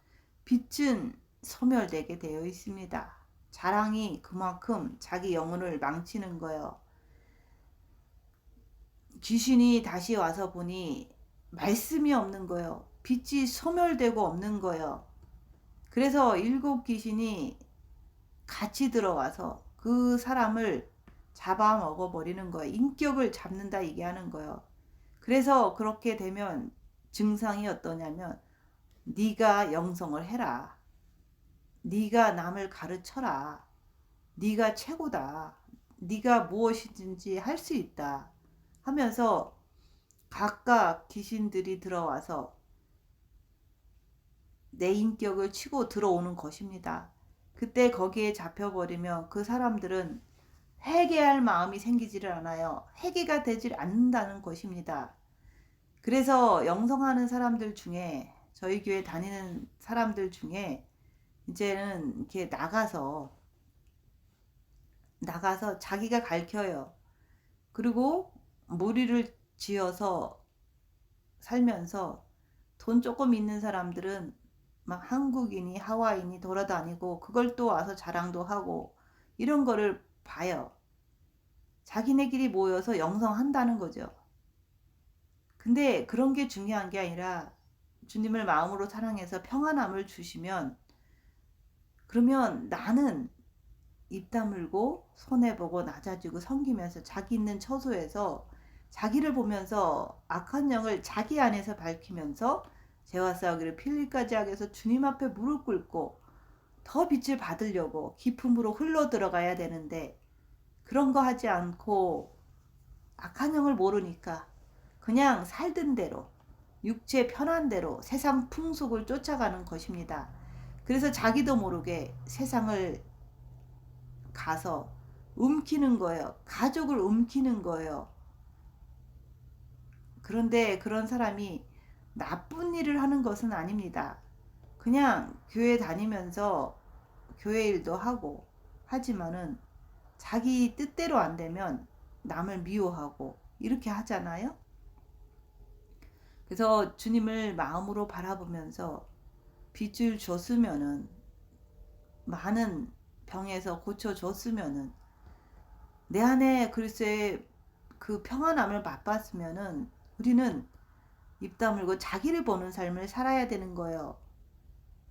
빛은 소멸되게 되어 있습니다. 자랑이 그만큼 자기 영혼을 망치는 거예요. 귀신이 다시 와서 보니 말씀이 없는 거예요. 빛이 소멸되고 없는 거예요. 그래서 7 귀신이 같이 들어와서 그 사람을 잡아먹어 버리는 거예요. 인격을 잡는다, 이게 하는 거예요. 그래서 그렇게 되면 증상이 어떠냐면, 네가 영성을 해라, 네가 남을 가르쳐라, 네가 최고다, 네가 무엇이든지 할 수 있다 하면서 각각 귀신들이 들어와서 내 인격을 치고 들어오는 것입니다. 그때 거기에 잡혀버리면 그 사람들은 회개할 마음이 생기지를 않아요. 회개가 되질 않는다는 것입니다. 그래서 영성하는 사람들 중에, 저희 교회 다니는 사람들 중에 이제는 이렇게 나가서 자기가 가르쳐요. 그리고 무리를 지어서 살면서 돈 조금 있는 사람들은 막 한국인이 하와이인이 돌아다니고 그걸 또 와서 자랑도 하고 이런 거를 봐요. 자기네끼리 모여서 영성한다는 거죠. 근데 그런 게 중요한 게 아니라 주님을 마음으로 사랑해서 평안함을 주시면, 그러면 나는 입 다물고 손해보고 낮아지고 섬기면서 자기 있는 처소에서 자기를 보면서 악한 영을 자기 안에서 밝히면서 죄와 싸우기를 필리까지 하기 위해서 주님 앞에 무릎 꿇고 더 빛을 받으려고 깊음으로 흘러 들어가야 되는데, 그런 거 하지 않고 악한 영을 모르니까 그냥 살던 대로 육체 편한 대로 세상 풍속을 쫓아가는 것입니다. 그래서 자기도 모르게 세상을 가서 움키는 거예요. 가족을 움키는 거예요. 그런데 그런 사람이 나쁜 일을 하는 것은 아닙니다. 그냥 교회 다니면서 교회 일도 하고 하지만은 자기 뜻대로 안 되면 남을 미워하고 이렇게 하잖아요. 그래서 주님을 마음으로 바라보면서 빛을 줬으면은, 많은 병에서 고쳐줬으면은, 내 안에 그리스도의 그 평안함을 맛봤으면은 우리는 입 다물고 자기를 보는 삶을 살아야 되는 거예요.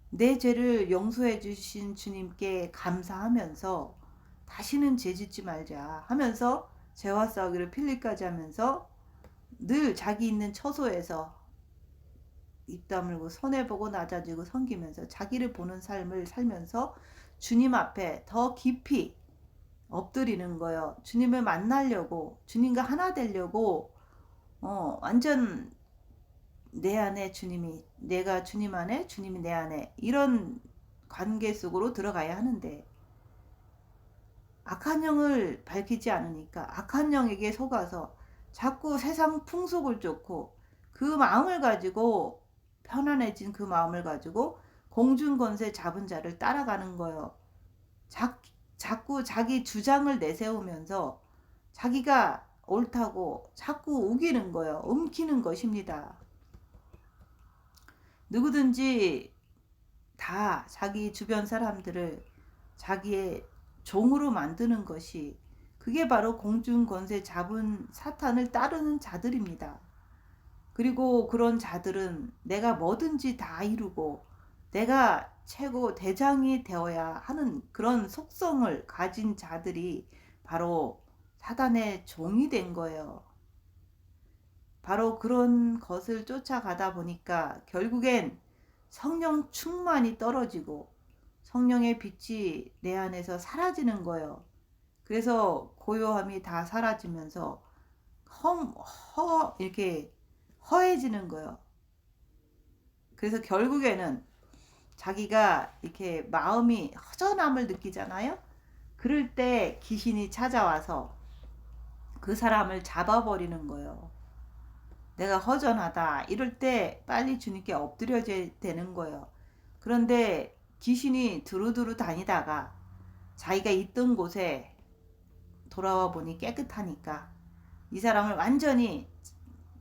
내 죄를 용서해 주신 주님께 감사하면서 다시는 죄 짓지 말자 하면서 죄와 싸우기를 필리까지 하면서 늘 자기 있는 처소에서 입 다물고 손해보고 낮아지고 섬기면서 자기를 보는 삶을 살면서 주님 앞에 더 깊이 엎드리는 거예요. 주님을 만나려고, 주님과 하나 되려고, 완전 내 안에 주님이, 내가 주님 안에, 주님이 내 안에, 이런 관계 속으로 들어가야 하는데, 악한 영을 밝히지 않으니까 악한 영에게 속아서 자꾸 세상 풍속을 쫓고, 그 마음을 가지고, 편안해진 그 마음을 가지고 공중권세 잡은 자를 따라가는 거예요. 자꾸 자기 주장을 내세우면서 자기가 옳다고 자꾸 우기는 거예요. 움키는 것입니다. 누구든지 다 자기 주변 사람들을 자기의 종으로 만드는 것이, 그게 바로 공중 권세 잡은 사탄을 따르는 자들입니다. 그리고 그런 자들은 내가 뭐든지 다 이루고 내가 최고 대장이 되어야 하는 그런 속성을 가진 자들이 바로 사단의 종이 된 거예요. 바로 그런 것을 쫓아가다 보니까 결국엔 성령 충만이 떨어지고 성령의 빛이 내 안에서 사라지는 거예요. 그래서 고요함이 다 사라지면서 이렇게 허해지는 거예요. 그래서 결국에는 자기가 이렇게 마음이 허전함을 느끼잖아요. 그럴 때 귀신이 찾아와서 그 사람을 잡아버리는 거예요. 내가 허전하다 이럴 때 빨리 주님께 엎드려져야 되는 거예요. 그런데 귀신이 두루두루 다니다가 자기가 있던 곳에 돌아와 보니 깨끗하니까 이 사람을 완전히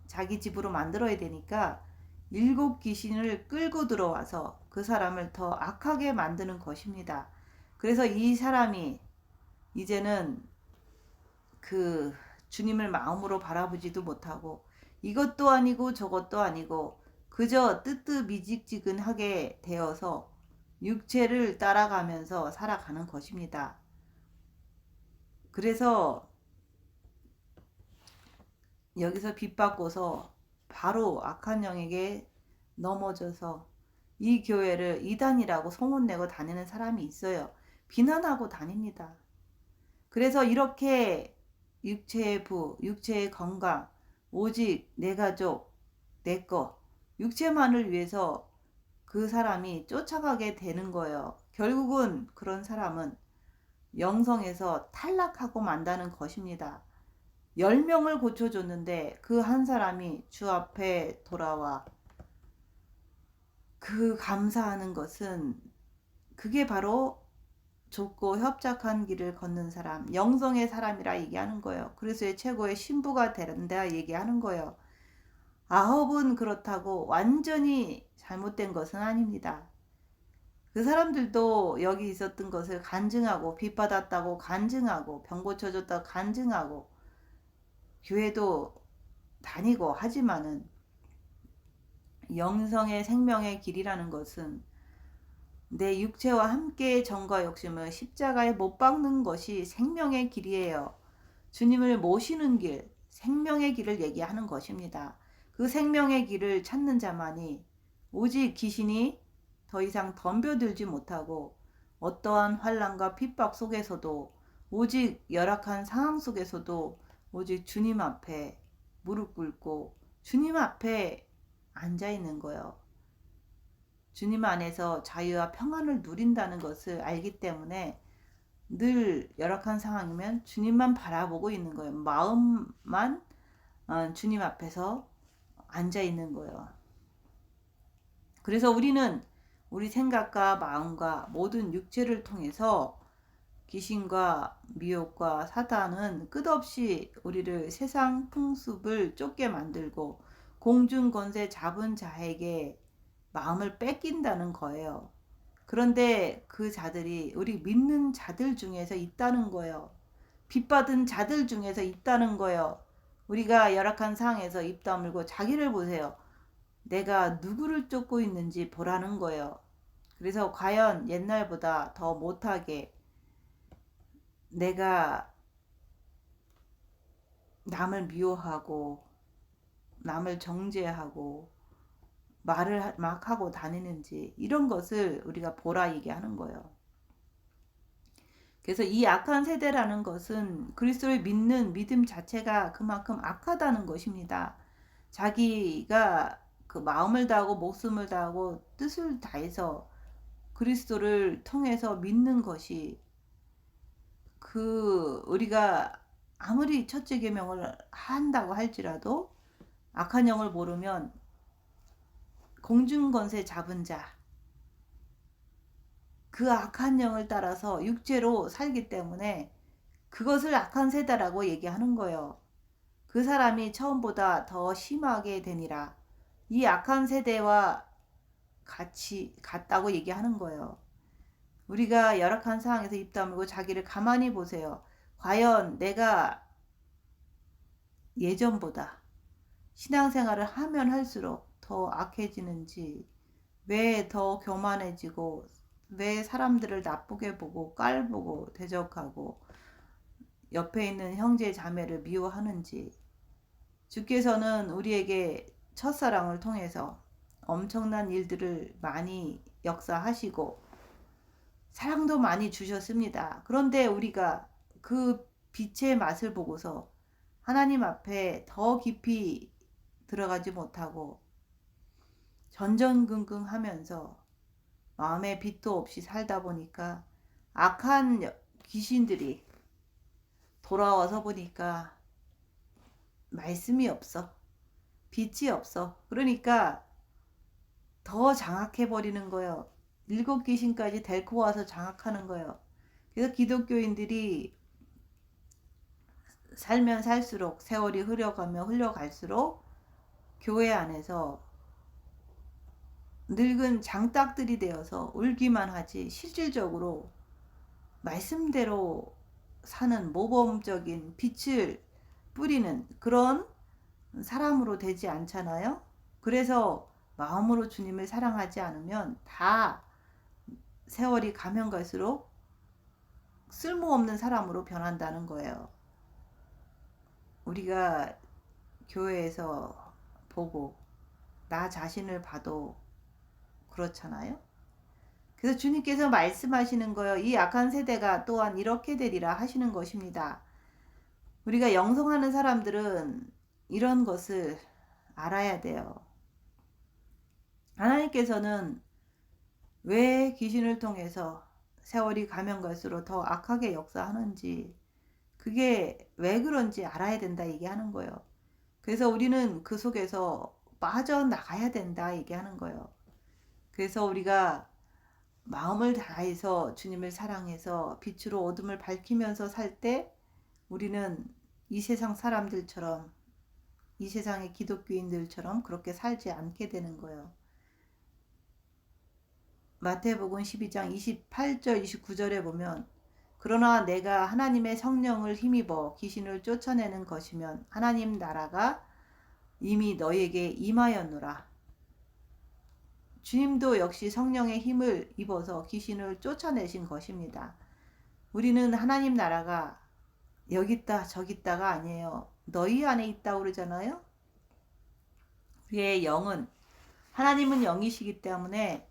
자기 집으로 만들어야 되니까 7 귀신을 끌고 들어와서 그 사람을 더 악하게 만드는 것입니다. 그래서 이 사람이 이제는 그 주님을 마음으로 바라보지도 못하고 이것도 아니고 저것도 아니고 그저 뜨뜻미직지근하게 되어서 육체를 따라가면서 살아가는 것입니다. 그래서 여기서 빗받고서 바로 악한 영에게 넘어져서 이 교회를 이단이라고 소문내고 다니는 사람이 있어요. 비난하고 다닙니다. 그래서 이렇게 육체의 부, 육체의 건강, 오직 내 가족, 내 거, 육체만을 위해서 그 사람이 쫓아가게 되는 거예요. 결국은 그런 사람은 영성에서 탈락하고 만다는 것입니다. 10명을 고쳐줬는데 그 한 사람이 주 앞에 돌아와 그 감사하는 것은 그게 바로 좁고 협착한 길을 걷는 사람, 영성의 사람이라 얘기하는 거예요. 그래서 최고의 신부가 된다 얘기하는 거예요. 아홉은 그렇다고 완전히 잘못된 것은 아닙니다. 그 사람들도 여기 있었던 것을 간증하고 빚받았다고 간증하고 병 고쳐줬다고 간증하고 교회도 다니고 하지만은 영성의 생명의 길이라는 것은 내 육체와 함께 정과 욕심을 십자가에 못 박는 것이 생명의 길이에요. 주님을 모시는 길, 생명의 길을 얘기하는 것입니다. 그 생명의 길을 찾는 자만이 오직 귀신이 더 이상 덤벼들지 못하고 어떠한 환난과 핍박 속에서도 오직 열악한 상황 속에서도 오직 주님 앞에 무릎 꿇고 주님 앞에 앉아 있는 거예요. 주님 안에서 자유와 평안을 누린다는 것을 알기 때문에 늘 열악한 상황이면 주님만 바라보고 있는 거예요. 마음만 주님 앞에서 앉아 있는 거예요. 그래서 우리는 우리 생각과 마음과 모든 육체를 통해서 귀신과 미혹과 사단은 끝없이 우리를 세상 풍습을 쫓게 만들고 공중 권세 잡은 자에게 마음을 뺏긴다는 거예요. 그런데 그 자들이 우리 믿는 자들 중에서 있다는 거예요. 빚받은 자들 중에서 있다는 거예요. 우리가 열악한 상황에서 입 다물고 자기를 보세요. 내가 누구를 쫓고 있는지 보라는 거예요. 그래서 과연 옛날보다 더 못하게 내가 남을 미워하고 남을 정죄하고 말을 막 하고 다니는지 이런 것을 우리가 보라 얘기하는 거예요. 그래서 이 악한 세대라는 것은 그리스도를 믿는 믿음 자체가 그만큼 악하다는 것입니다. 자기가 그 마음을 다하고 목숨을 다하고 뜻을 다해서 그리스도를 통해서 믿는 것이 그 우리가 아무리 첫째 계명을 한다고 할지라도 악한 영을 모르면 공중권세 잡은 자, 그 악한 영을 따라서 육체로 살기 때문에 그것을 악한 세대라고 얘기하는 거예요. 그 사람이 처음보다 더 심하게 되니라. 이 악한 세대와 같다고 얘기하는 거예요. 우리가 열악한 상황에서 입 다물고 자기를 가만히 보세요. 과연 내가 예전보다 신앙생활을 하면 할수록 더 악해지는지, 왜 더 교만해지고, 왜 사람들을 나쁘게 보고 깔보고 대적하고 옆에 있는 형제 자매를 미워하는지. 주께서는 우리에게 첫사랑을 통해서 엄청난 일들을 많이 역사하시고 사랑도 많이 주셨습니다. 그런데 우리가 그 빛의 맛을 보고서 하나님 앞에 더 깊이 들어가지 못하고 전전긍긍하면서 마음에 빛도 없이 살다 보니까 악한 귀신들이 돌아와서 보니까 말씀이 없어. 빛이 없어. 그러니까 더 장악해버리는 거예요. 7귀신까지 데리고 와서 장악하는 거예요. 그래서 기독교인들이 살면 살수록, 세월이 흘러가면 흘러갈수록 교회 안에서 늙은 장딱들이 되어서 울기만 하지 실질적으로 말씀대로 사는 모범적인 빛을 뿌리는 그런 사람으로 되지 않잖아요. 그래서 마음으로 주님을 사랑하지 않으면 다 세월이 가면 갈수록 쓸모없는 사람으로 변한다는 거예요. 우리가 교회에서 보고 나 자신을 봐도 그렇잖아요. 그래서 주님께서 말씀하시는 거예요. 이 악한 세대가 또한 이렇게 되리라 하시는 것입니다. 우리가 영성하는 사람들은 이런 것을 알아야 돼요. 하나님께서는 왜 귀신을 통해서 세월이 가면 갈수록 더 악하게 역사하는지, 그게 왜 그런지 알아야 된다 얘기하는 거예요. 그래서 우리는 그 속에서 빠져나가야 된다 얘기하는 거예요. 그래서 우리가 마음을 다해서 주님을 사랑해서 빛으로 어둠을 밝히면서 살 때 우리는 이 세상 사람들처럼, 이 세상의 기독교인들처럼 그렇게 살지 않게 되는 거예요. 마태복음 12장 28절 29절에 보면, 그러나 내가 하나님의 성령을 힘입어 귀신을 쫓아내는 것이면 하나님 나라가 이미 너에게 임하였노라. 주님도 역시 성령의 힘을 입어서 귀신을 쫓아내신 것입니다. 우리는 하나님 나라가 여기 있다 저기 있다가 아니에요. 너희 안에 있다고 그러잖아요. 우리의 영은, 하나님은 영이시기 때문에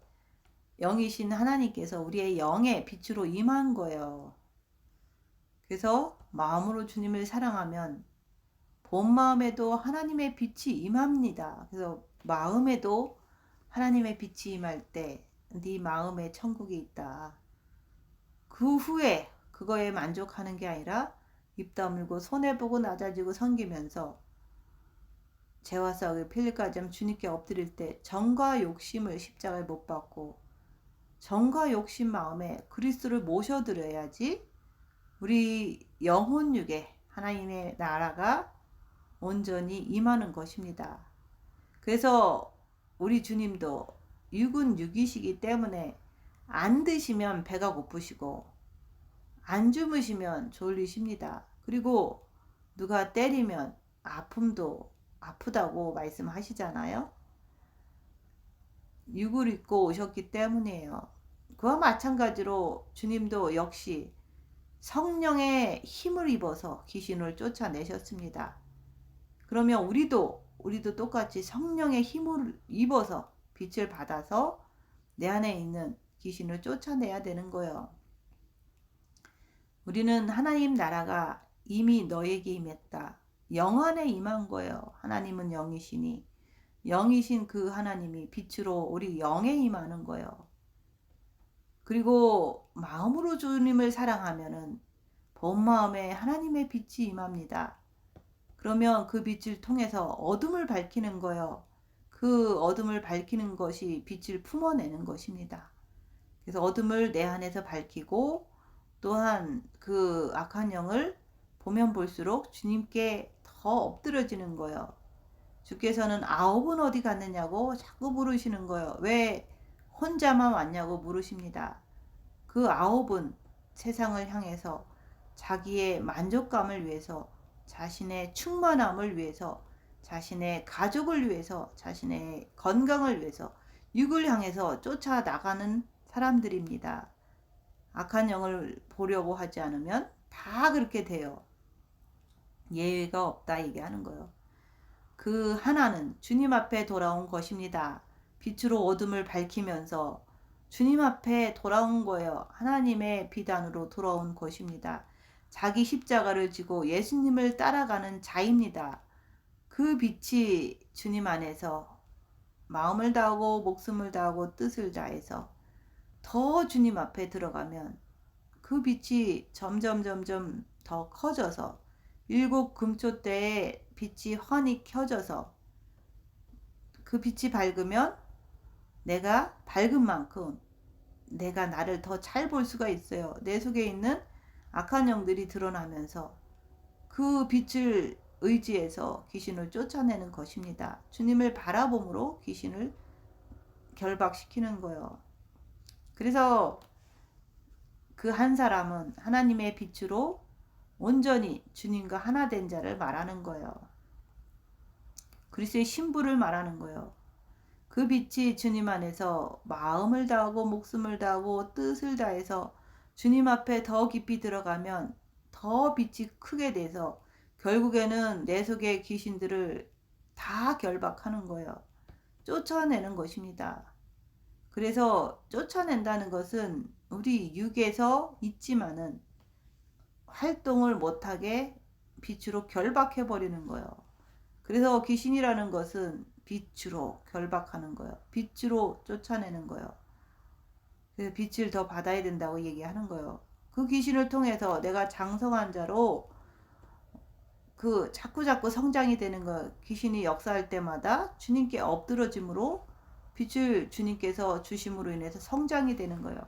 영이신 하나님께서 우리의 영의 빛으로 임한 거예요. 그래서 마음으로 주님을 사랑하면 본 마음에도 하나님의 빛이 임합니다. 그래서 마음에도 하나님의 빛이 임할 때 네 마음에 천국이 있다. 그 후에 그거에 만족하는 게 아니라 입 다물고 손해보고 낮아지고 섬기면서 죄와 싸우기 필리까지 하면 주님께 엎드릴 때 정과 욕심을 십자가에 못 박고 정과 욕심 마음에 그리스도를 모셔드려야지 우리 영혼육에 하나님의 나라가 온전히 임하는 것입니다. 그래서 우리 주님도 육은 육이시기 때문에 안 드시면 배가 고프시고 안 주무시면 졸리십니다. 그리고 누가 때리면 아픔도 아프다고 말씀하시잖아요. 육을 입고 오셨기 때문이에요. 그와 마찬가지로 주님도 역시 성령의 힘을 입어서 귀신을 쫓아내셨습니다. 그러면 우리도 똑같이 성령의 힘을 입어서 빛을 받아서 내 안에 있는 귀신을 쫓아내야 되는 거예요. 우리는 하나님 나라가 이미 너에게 임했다. 영 안에 임한 거예요. 하나님은 영이시니 영이신 그 하나님이 빛으로 우리 영에 임하는 거예요. 그리고 마음으로 주님을 사랑하면은 본 마음에 하나님의 빛이 임합니다. 그러면 그 빛을 통해서 어둠을 밝히는 거예요. 그 어둠을 밝히는 것이 빛을 품어내는 것입니다. 그래서 어둠을 내 안에서 밝히고 또한 그 악한 영을 보면 볼수록 주님께 더 엎드려지는 거예요. 주께서는 9은 어디 갔느냐고 자꾸 부르시는 거예요. 왜 혼자만 왔냐고 물으십니다. 그 9은 세상을 향해서 자기의 만족감을 위해서, 자신의 충만함을 위해서, 자신의 가족을 위해서, 자신의 건강을 위해서 육을 향해서 쫓아나가는 사람들입니다. 악한 영을 보려고 하지 않으면 다 그렇게 돼요. 예외가 없다 얘기하는 거예요. 그 하나는 주님 앞에 돌아온 것입니다. 빛으로 어둠을 밝히면서 주님 앞에 돌아온 거예요. 하나님의 비단으로 돌아온 것입니다. 자기 십자가를 지고 예수님을 따라가는 자입니다. 그 빛이 주님 안에서 마음을 다하고 목숨을 다하고 뜻을 다해서 더 주님 앞에 들어가면 그 빛이 점점 더 커져서 7 금초대에 빛이 환히 켜져서 그 빛이 밝으면 내가 밝은 만큼 내가 나를 더 잘 볼 수가 있어요. 내 속에 있는 악한 영들이 드러나면서 그 빛을 의지해서 귀신을 쫓아내는 것입니다. 주님을 바라봄으로 귀신을 결박시키는 거예요. 그래서 그 한 사람은 하나님의 빛으로 온전히 주님과 하나 된 자를 말하는 거예요. 그리스도의 신부를 말하는 거예요. 그 빛이 주님 안에서 마음을 다하고 목숨을 다하고 뜻을 다해서 주님 앞에 더 깊이 들어가면 더 빛이 크게 돼서 결국에는 내 속의 귀신들을 다 결박하는 거예요. 쫓아내는 것입니다. 그래서 쫓아낸다는 것은 우리 육에서 있지만은 활동을 못하게 빛으로 결박해버리는 거예요. 그래서 귀신이라는 것은 빛으로 결박하는 거예요. 빛으로 쫓아내는 거예요. 그래서 빛을 더 받아야 된다고 얘기하는 거예요. 그 귀신을 통해서 내가 장성한 자로 그 자꾸 성장이 되는 거예요. 귀신이 역사할 때마다 주님께 엎드러짐으로 빛을 주님께서 주심으로 인해서 성장이 되는 거예요.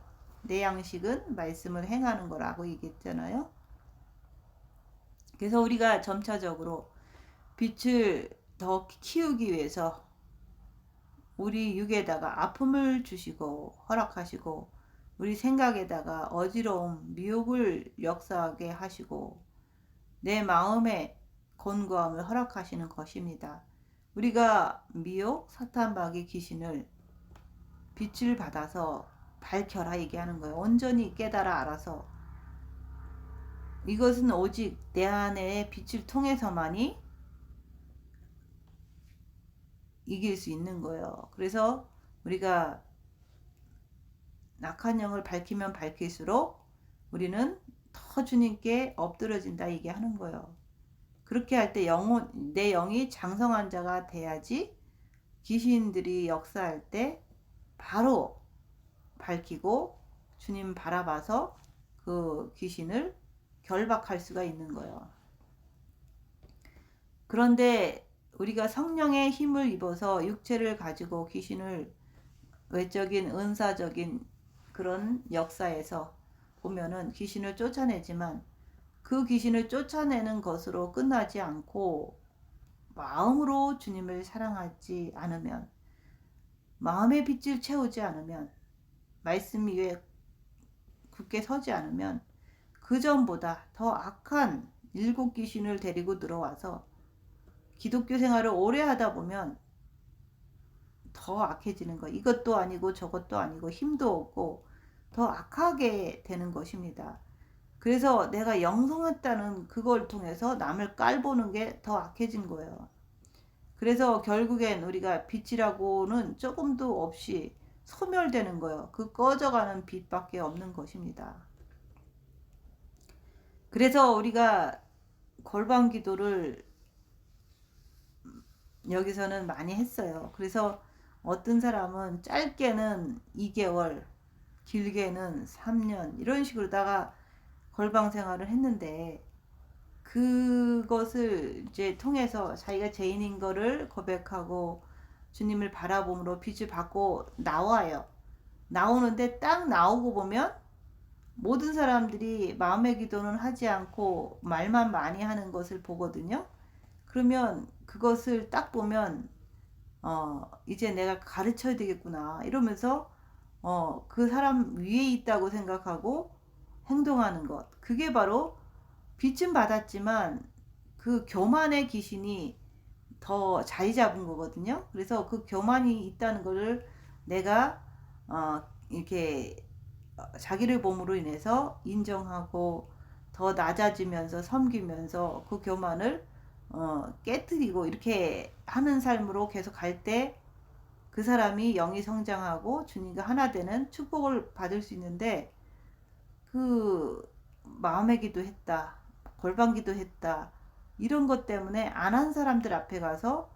내 양식은 말씀을 행하는 거라고 얘기했잖아요. 그래서 우리가 점차적으로 빛을 더 키우기 위해서 우리 육에다가 아픔을 주시고 허락하시고 우리 생각에다가 어지러움, 미혹을 역사하게 하시고 내 마음에 곤고함을 허락하시는 것입니다. 우리가 미혹, 사탄, 마귀, 귀신을 빛을 받아서 밝혀라 얘기하는 거예요. 온전히 깨달아 알아서. 이것은 오직 내 안에 빛을 통해서만이 이길 수 있는 거예요. 그래서 우리가 악한 영을 밝히면 밝힐수록 우리는 더 주님께 엎드러진다 얘기하는 거예요. 그렇게 할 때 내 영이 장성한 자가 돼야지 귀신들이 역사할 때 바로 밝히고 주님 바라봐서 그 귀신을 결박할 수가 있는 거예요. 그런데 우리가 성령의 힘을 입어서 육체를 가지고 귀신을 외적인 은사적인 그런 역사에서 보면은 귀신을 쫓아내지만 그 귀신을 쫓아내는 것으로 끝나지 않고 마음으로 주님을 사랑하지 않으면, 마음의 빛을 채우지 않으면, 말씀 위에 굳게 서지 않으면 그 전보다 더 악한 7 귀신을 데리고 들어와서 기독교 생활을 오래 하다 보면 더 악해지는 거. 이것도 아니고 저것도 아니고 힘도 없고 더 악하게 되는 것입니다. 그래서 내가 영성했다는 그걸 통해서 남을 깔보는 게 더 악해진 거예요. 그래서 결국엔 우리가 빛이라고는 조금도 없이 소멸되는 거예요. 그 꺼져가는 빛밖에 없는 것입니다. 그래서 우리가 골방 기도를 여기서는 많이 했어요. 그래서 어떤 사람은 짧게는 2개월, 길게는 3년 이런 식으로다가 골방 생활을 했는데 그것을 이제 통해서 자기가 죄인인 거를 고백하고 주님을 바라봄으로 빛을 받고 나와요. 나오는데 딱 나오고 보면 모든 사람들이 마음의 기도는 하지 않고 말만 많이 하는 것을 보거든요. 그러면 그것을 딱 보면 이제 내가 가르쳐야 되겠구나 이러면서 그 사람 위에 있다고 생각하고 행동하는 것. 그게 바로 빛은 받았지만 그 교만의 귀신이 더 자리 잡은 거거든요. 그래서 그 교만이 있다는 거를 내가 이렇게 자기를 봄으로 인해서 인정하고 더 낮아지면서 섬기면서 그 교만을 깨뜨리고 이렇게 하는 삶으로 계속 갈 때 그 사람이 영이 성장하고 주님과 하나 되는 축복을 받을 수 있는데, 그 마음의 기도했다, 골방 기도했다, 이런 것 때문에 안 한 사람들 앞에 가서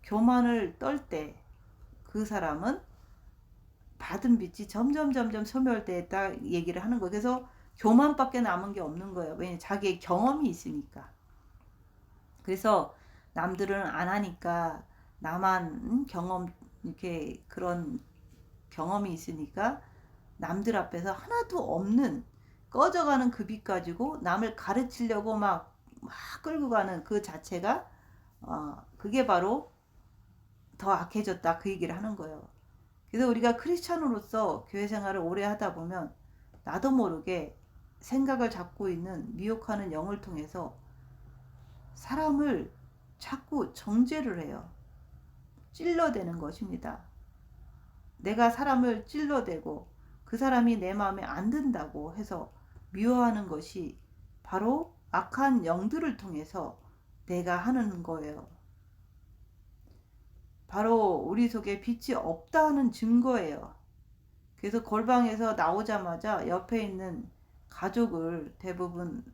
교만을 떨 때 그 사람은 받은 빛이 점점 소멸됐다 얘기를 하는 거예요. 그래서 교만밖에 남은 게 없는 거예요. 왜냐면 자기의 경험이 있으니까. 그래서 남들은 안 하니까 나만 경험, 이렇게 그런 경험이 있으니까 남들 앞에서 하나도 없는 꺼져가는 그 빛 가지고 남을 가르치려고 막 끌고 가는 그 자체가 그게 바로 더 악해졌다, 그 얘기를 하는 거예요. 그래서 우리가 크리스찬으로서 교회 생활을 오래 하다 보면 나도 모르게 생각을 잡고 있는 미혹하는 영을 통해서 사람을 자꾸 정죄를 해요. 찔러대는 것입니다. 내가 사람을 찔러대고 그 사람이 내 마음에 안 든다고 해서 미워하는 것이 바로 악한 영들을 통해서 내가 하는 거예요. 바로 우리 속에 빛이 없다는 증거예요. 그래서 골방에서 나오자마자 옆에 있는 가족을 대부분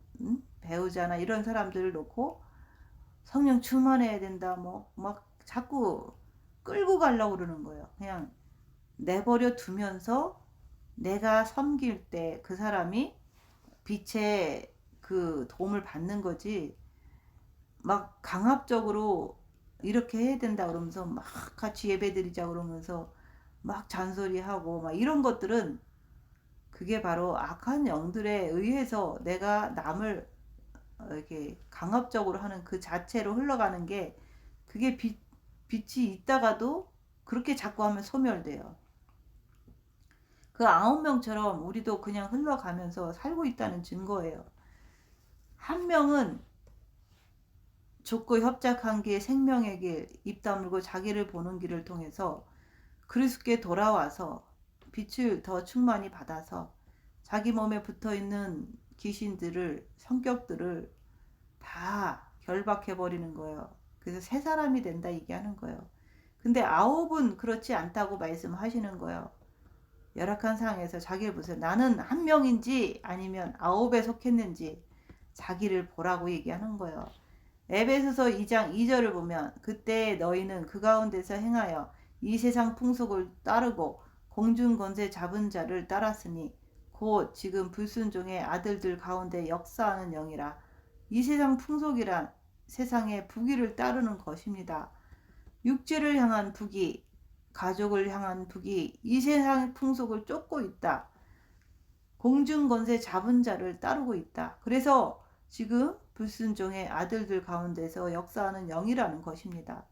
배우자나 이런 사람들을 놓고 성령 충만해야 된다, 뭐 막 자꾸 끌고 가려고 그러는 거예요. 그냥 내버려 두면서 내가 섬길 때 그 사람이 빛의 그 도움을 받는 거지, 막 강압적으로 이렇게 해야 된다 그러면서 막 같이 예배드리자 그러면서 막 잔소리하고 막 이런 것들은, 그게 바로 악한 영들에 의해서 내가 남을 이렇게 강압적으로 하는 그 자체로 흘러가는 게, 그게 빛이 있다가도 그렇게 자꾸 하면 소멸돼요. 그 9명처럼 우리도 그냥 흘러가면서 살고 있다는 증거예요. 한 명은 좁고 협착한 길, 생명의 길, 입 다물고 자기를 보는 길을 통해서 그리스도께 돌아와서 빛을 더 충만히 받아서 자기 몸에 붙어있는 귀신들을, 성격들을 다 결박해버리는 거예요. 그래서 새 사람이 된다 얘기하는 거예요. 근데 9은 그렇지 않다고 말씀하시는 거예요. 열악한 상황에서 자기를 보세요. 나는 한 명인지 아니면 9에 속했는지 자기를 보라고 얘기하는 거예요. 에베소서 2장 2절을 보면, 그때 너희는 그 가운데서 행하여 이 세상 풍속을 따르고 공중 권세 잡은 자를 따랐으니 곧 지금 불순종의 아들들 가운데 역사하는 영이라. 이 세상 풍속이란 세상의 부귀를 따르는 것입니다. 육체를 향한 부귀, 가족을 향한 부귀, 이 세상의 풍속을 쫓고 있다. 공중 권세 잡은 자를 따르고 있다. 그래서 지금 불순종의 아들들 가운데서 역사하는 영이라는 것입니다.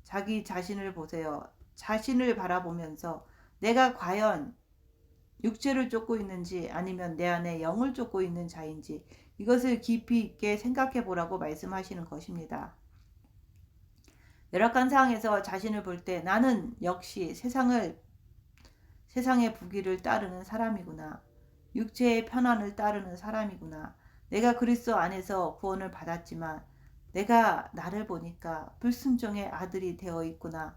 자기 자신을 보세요. 자신을 바라보면서 내가 과연 육체를 쫓고 있는지 아니면 내 안에 영을 쫓고 있는 자인지, 이것을 깊이 있게 생각해 보라고 말씀하시는 것입니다. 열악한 상황에서 자신을 볼 때 나는 역시 세상의 부귀를 따르는 사람이구나. 육체의 편안을 따르는 사람이구나. 내가 그리스도 안에서 구원을 받았지만 내가 나를 보니까 불순종의 아들이 되어 있구나.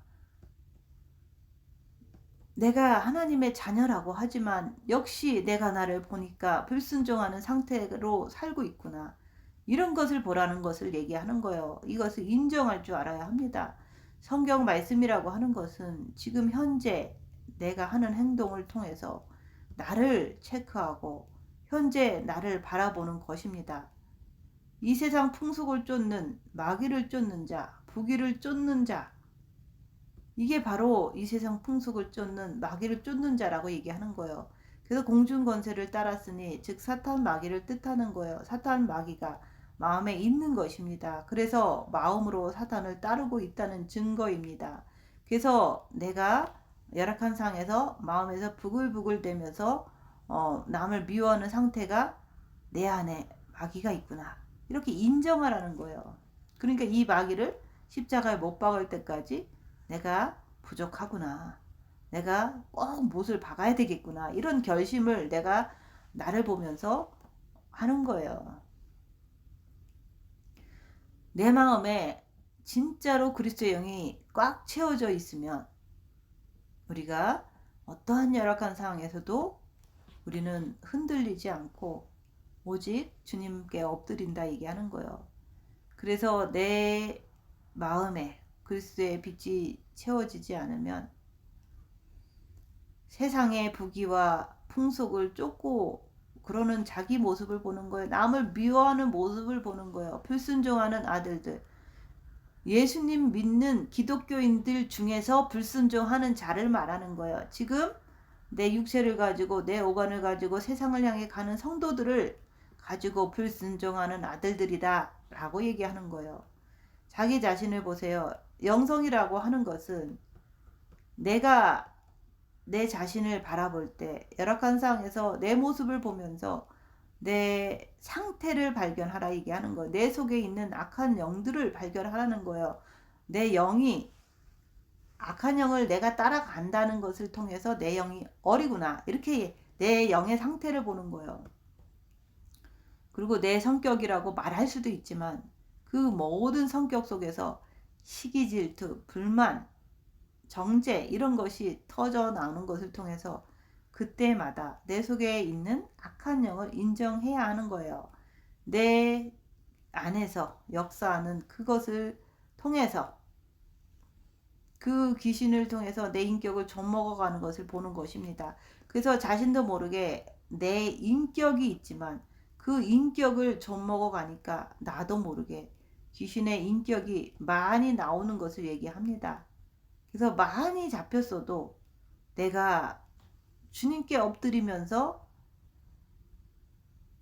내가 하나님의 자녀라고 하지만 역시 내가 나를 보니까 불순종하는 상태로 살고 있구나. 이런 것을 보라는 것을 얘기하는 거예요. 이것을 인정할 줄 알아야 합니다. 성경 말씀이라고 하는 것은 지금 현재 내가 하는 행동을 통해서 나를 체크하고 현재 나를 바라보는 것입니다. 이 세상 풍속을 쫓는, 마귀를 쫓는 자, 부귀를 쫓는 자, 이게 바로 이 세상 풍속을 쫓는, 마귀를 쫓는 자라고 얘기하는 거예요. 그래서 공중 권세를 따랐으니 즉 사탄 마귀를 뜻하는 거예요. 사탄 마귀가 마음에 있는 것입니다. 그래서 마음으로 사탄을 따르고 있다는 증거입니다. 그래서 내가 열악한 상에서 마음에서 부글부글 대면서 남을 미워하는 상태가 내 안에 마귀가 있구나. 이렇게 인정하라는 거예요. 그러니까 이 마귀를 십자가에 못 박을 때까지 내가 부족하구나. 내가 꼭 못을 박아야 되겠구나. 이런 결심을 내가 나를 보면서 하는 거예요. 내 마음에 진짜로 그리스도의 영이 꽉 채워져 있으면 우리가 어떠한 열악한 상황에서도 우리는 흔들리지 않고 오직 주님께 엎드린다 얘기하는 거예요. 그래서 내 마음에 그리스도의 빛이 채워지지 않으면 세상의 부귀와 풍속을 쫓고 그러는 자기 모습을 보는 거예요. 남을 미워하는 모습을 보는 거예요. 불순종하는 아들들. 예수님 믿는 기독교인들 중에서 불순종하는 자를 말하는 거예요. 지금 내 육체를 가지고 내 오간을 가지고 세상을 향해 가는 성도들을 가지고 불순종하는 아들들이다 라고 얘기하는 거예요. 자기 자신을 보세요. 영성이라고 하는 것은 내가 내 자신을 바라볼 때 열악한 상황에서 내 모습을 보면서 내 상태를 발견하라 얘기하는 거예요. 내 속에 있는 악한 영들을 발견하라는 거예요. 내 영이 악한 영을 내가 따라간다는 것을 통해서 내 영이 어리구나. 이렇게 내 영의 상태를 보는 거예요. 그리고 내 성격이라고 말할 수도 있지만 그 모든 성격 속에서 시기, 질투, 불만, 정죄 이런 것이 터져 나오는 것을 통해서 그때마다 내 속에 있는 악한 영을 인정해야 하는 거예요. 내 안에서 역사하는 그것을 통해서 그 귀신을 통해서 내 인격을 좀먹어가는 것을 보는 것입니다. 그래서 자신도 모르게 내 인격이 있지만 그 인격을 좀먹어가니까 나도 모르게 귀신의 인격이 많이 나오는 것을 얘기합니다. 그래서 많이 잡혔어도 내가 주님께 엎드리면서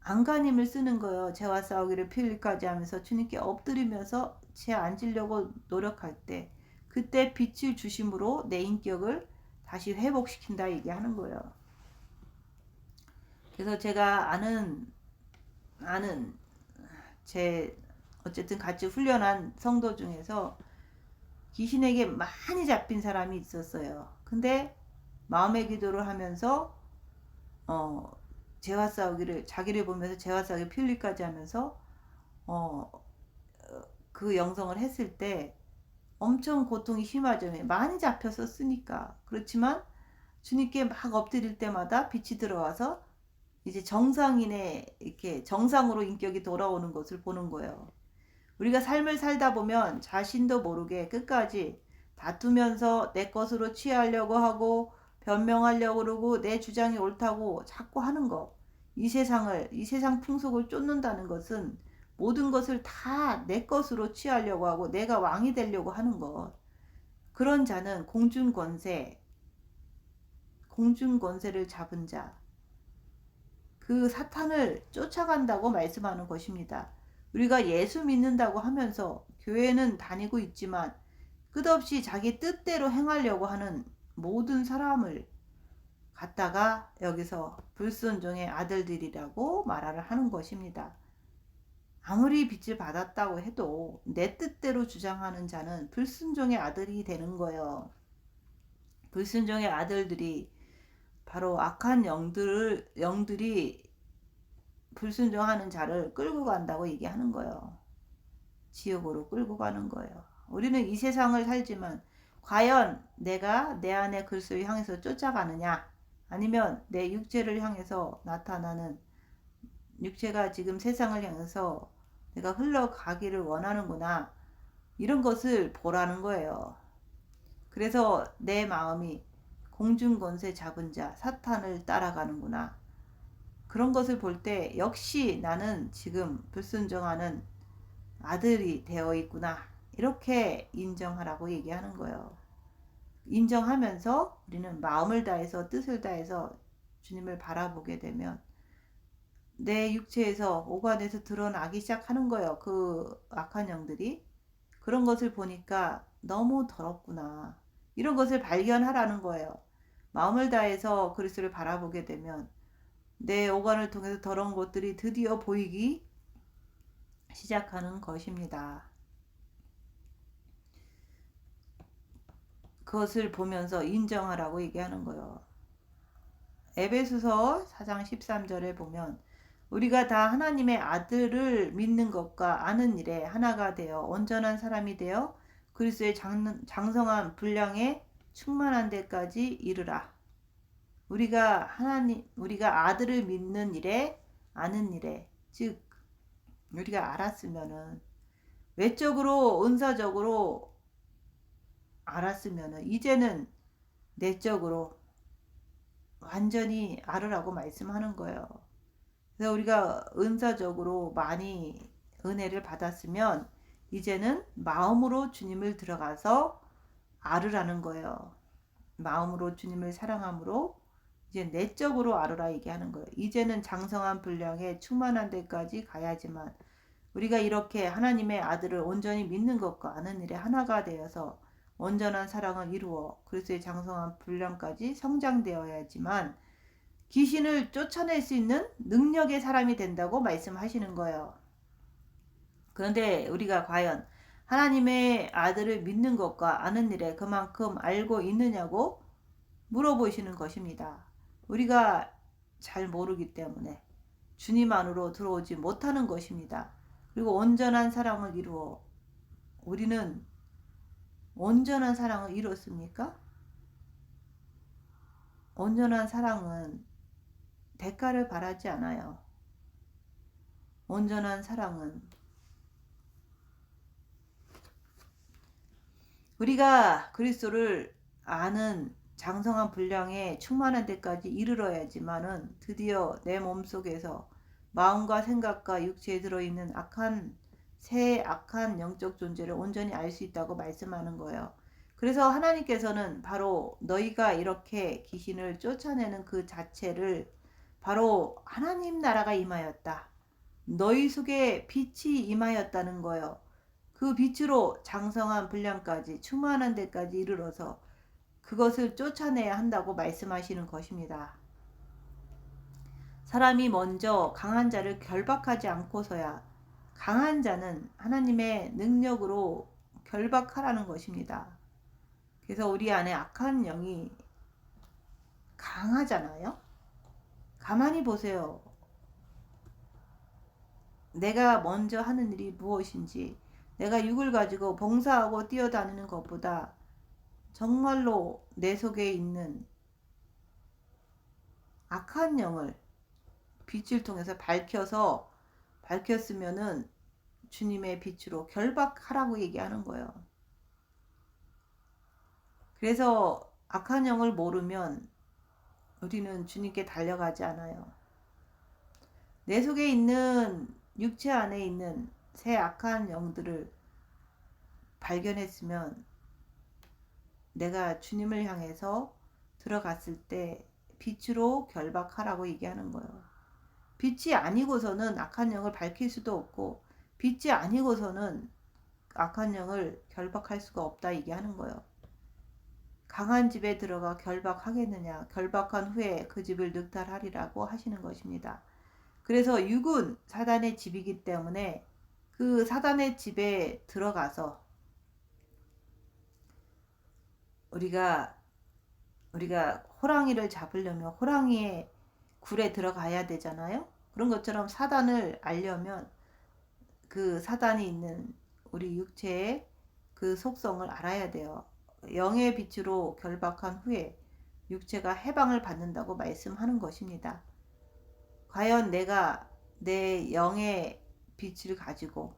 안간힘을 쓰는 거예요. 죄와 싸우기를 필리까지 하면서 주님께 엎드리면서 죄 안 지려고 노력할 때 그때 빛을 주심으로 내 인격을 다시 회복시킨다 얘기하는 거예요. 그래서 제가 아는 제 어쨌든 같이 훈련한 성도 중에서 귀신에게 많이 잡힌 사람이 있었어요. 근데 마음의 기도를 하면서 죄와 싸우기를 자기를 보면서 죄와 싸우기 필리까지 하면서 그 영성을 했을 때 엄청 고통이 심하죠. 많이 잡혔었으니까. 그렇지만 주님께 막 엎드릴 때마다 빛이 들어와서 이제 정상인의 이렇게 정상으로 인격이 돌아오는 것을 보는 거예요. 우리가 삶을 살다 보면 자신도 모르게 끝까지 다투면서 내 것으로 취하려고 하고 변명하려고 그러고 내 주장이 옳다고 자꾸 하는 거. 이 세상 풍속을 쫓는다는 것은 모든 것을 다 내 것으로 취하려고 하고 내가 왕이 되려고 하는 것. 그런 자는 공중권세를 잡은 자. 그 사탄을 쫓아간다고 말씀하는 것입니다. 우리가 예수 믿는다고 하면서 교회는 다니고 있지만 끝없이 자기 뜻대로 행하려고 하는 모든 사람을 갖다가 여기서 불순종의 아들들이라고 말을 하는 것입니다. 아무리 빚을 받았다고 해도 내 뜻대로 주장하는 자는 불순종의 아들이 되는 거예요. 불순종의 아들들이 바로 악한 영들이 불순종하는 자를 끌고 간다고 얘기하는 거예요. 지옥으로 끌고 가는 거예요. 우리는 이 세상을 살지만 과연 내가 내 안에 그리스도를 향해서 쫓아가느냐 아니면 내 육체를 향해서 나타나는 육체가 지금 세상을 향해서 내가 흘러가기를 원하는구나 이런 것을 보라는 거예요. 그래서 내 마음이 공중권세 잡은 자 사탄을 따라가는구나 그런 것을 볼 때 역시 나는 지금 불순종하는 아들이 되어 있구나 이렇게 인정하라고 얘기하는 거예요. 인정하면서 우리는 마음을 다해서 뜻을 다해서 주님을 바라보게 되면 내 육체에서 오간에서 드러나기 시작하는 거예요. 그 악한 영들이. 그런 것을 보니까 너무 더럽구나. 이런 것을 발견하라는 거예요. 마음을 다해서 그리스도를 바라보게 되면 내 오간을 통해서 더러운 것들이 드디어 보이기 시작하는 것입니다. 그것을 보면서 인정하라고 얘기하는 거예요. 에베소서 4장 13절에 보면 우리가 다 하나님의 아들을 믿는 것과 아는 일에 하나가 되어 온전한 사람이 되어 그리스도의 장성한 분량에 충만한 데까지 이르라. 우리가 아들을 믿는 일에 아는 일에, 즉 우리가 알았으면은 외적으로 은사적으로 알았으면은 이제는 내적으로 완전히 알으라고 말씀하는 거예요. 그래서 우리가 은사적으로 많이 은혜를 받았으면 이제는 마음으로 주님을 들어가서 알으라는 거예요. 마음으로 주님을 사랑함으로 이제 내적으로 알으라 얘기하는 거예요. 이제는 장성한 분량에 충만한 데까지 가야지만 우리가 이렇게 하나님의 아들을 온전히 믿는 것과 아는 일에 하나가 되어서 온전한 사랑을 이루어 그리스도의 장성한 분량까지 성장되어야지만 귀신을 쫓아낼 수 있는 능력의 사람이 된다고 말씀하시는 거예요. 그런데 우리가 과연 하나님의 아들을 믿는 것과 아는 일에 그만큼 알고 있느냐고 물어보시는 것입니다. 우리가 잘 모르기 때문에 주님 안으로 들어오지 못하는 것입니다. 그리고 온전한 사랑을 이루어 우리는 온전한 사랑을 이뤘습니까? 온전한 사랑은 대가를 바라지 않아요. 온전한 사랑은 우리가 그리스도를 아는 장성한 분량에 충만한 데까지 이르러야지만은 드디어 내 몸속에서 마음과 생각과 육체에 들어있는 새 악한 영적 존재를 온전히 알 수 있다고 말씀하는 거예요. 그래서 하나님께서는 바로 너희가 이렇게 귀신을 쫓아내는 그 자체를 바로 하나님 나라가 임하였다. 너희 속에 빛이 임하였다는 거예요. 그 빛으로 장성한 분량까지 충만한 데까지 이르러서 그것을 쫓아내야 한다고 말씀하시는 것입니다. 사람이 먼저 강한 자를 결박하지 않고서야 강한 자는 하나님의 능력으로 결박하라는 것입니다. 그래서 우리 안에 악한 영이 강하잖아요. 가만히 보세요. 내가 먼저 하는 일이 무엇인지, 내가 육을 가지고 봉사하고 뛰어다니는 것보다 정말로 내 속에 있는 악한 영을 빛을 통해서 밝혔으면은 주님의 빛으로 결박하라고 얘기하는 거예요. 그래서 악한 영을 모르면 우리는 주님께 달려가지 않아요. 내 속에 있는 육체 안에 있는 새 악한 영들을 발견했으면 내가 주님을 향해서 들어갔을 때 빛으로 결박하라고 얘기하는 거예요. 빛이 아니고서는 악한 영을 밝힐 수도 없고 빛이 아니고서는 악한 영을 결박할 수가 없다 얘기하는 거예요. 강한 집에 들어가 결박하겠느냐? 결박한 후에 그 집을 늑탈하리라고 하시는 것입니다. 그래서 육은 사단의 집이기 때문에 그 사단의 집에 들어가서 우리가 호랑이를 잡으려면 호랑이의 굴에 들어가야 되잖아요. 그런 것처럼 사단을 알려면 그 사단이 있는 우리 육체의 그 속성을 알아야 돼요. 영의 빛으로 결박한 후에 육체가 해방을 받는다고 말씀하는 것입니다. 과연 내가 내 영의 빛을 가지고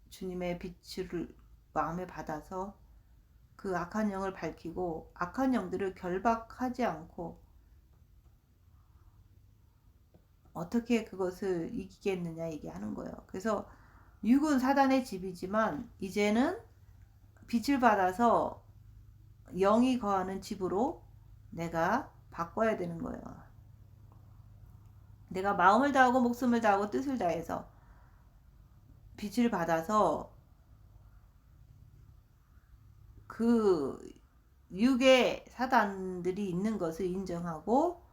주님의 빛을 마음에 받아서 그 악한 영을 밝히고 악한 영들을 결박하지 않고 어떻게 그것을 이기겠느냐 얘기하는 거예요. 그래서 육은 사단의 집이지만 이제는 빛을 받아서 영이 거하는 집으로 내가 바꿔야 되는 거예요. 내가 마음을 다하고 목숨을 다하고 뜻을 다해서 빛을 받아서 그 육의 사단들이 있는 것을 인정하고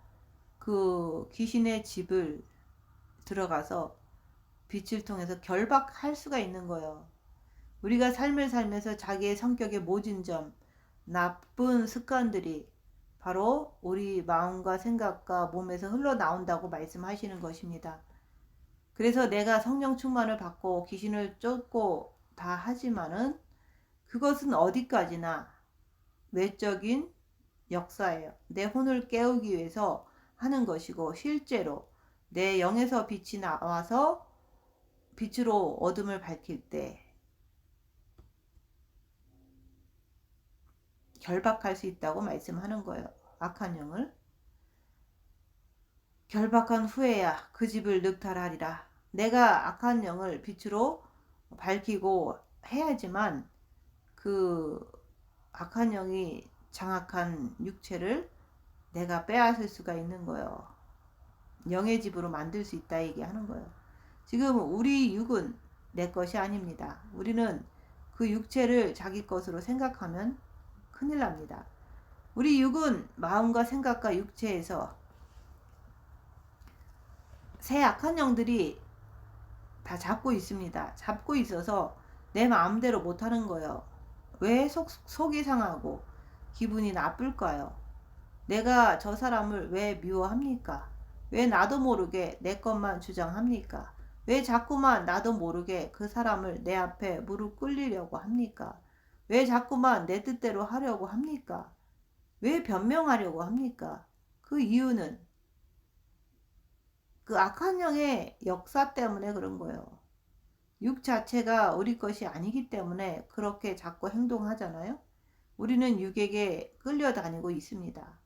그 귀신의 집을 들어가서 빛을 통해서 결박할 수가 있는 거예요. 우리가 삶을 살면서 자기의 성격의 모진 점, 나쁜 습관들이 바로 우리 마음과 생각과 몸에서 흘러나온다고 말씀하시는 것입니다. 그래서 내가 성령 충만을 받고 귀신을 쫓고 다 하지만은 그것은 어디까지나 외적인 역사예요. 내 혼을 깨우기 위해서 하는 것이고, 실제로 내 영에서 빛이 나와서 빛으로 어둠을 밝힐 때 결박할 수 있다고 말씀하는 거예요. 악한 영을. 결박한 후에야 그 집을 늑탈하리라. 내가 악한 영을 빛으로 밝히고 해야지만 그 악한 영이 장악한 육체를 내가 빼앗을 수가 있는 거예요. 영의 집으로 만들 수 있다 얘기하는 거예요. 지금 우리 육은 내 것이 아닙니다. 우리는 그 육체를 자기 것으로 생각하면 큰일 납니다. 우리 육은 마음과 생각과 육체에서 새 악한 영들이 다 잡고 있습니다. 잡고 있어서 내 마음대로 못하는 거예요. 왜 속이 상하고 기분이 나쁠까요? 내가 저 사람을 왜 미워합니까? 왜 나도 모르게 내 것만 주장합니까? 왜 자꾸만 나도 모르게 그 사람을 내 앞에 무릎 꿇리려고 합니까? 왜 자꾸만 내 뜻대로 하려고 합니까? 왜 변명하려고 합니까? 그 이유는 그 악한 영의 역사 때문에 그런 거예요. 육 자체가 우리 것이 아니기 때문에 그렇게 자꾸 행동하잖아요. 우리는 육에게 끌려다니고 있습니다.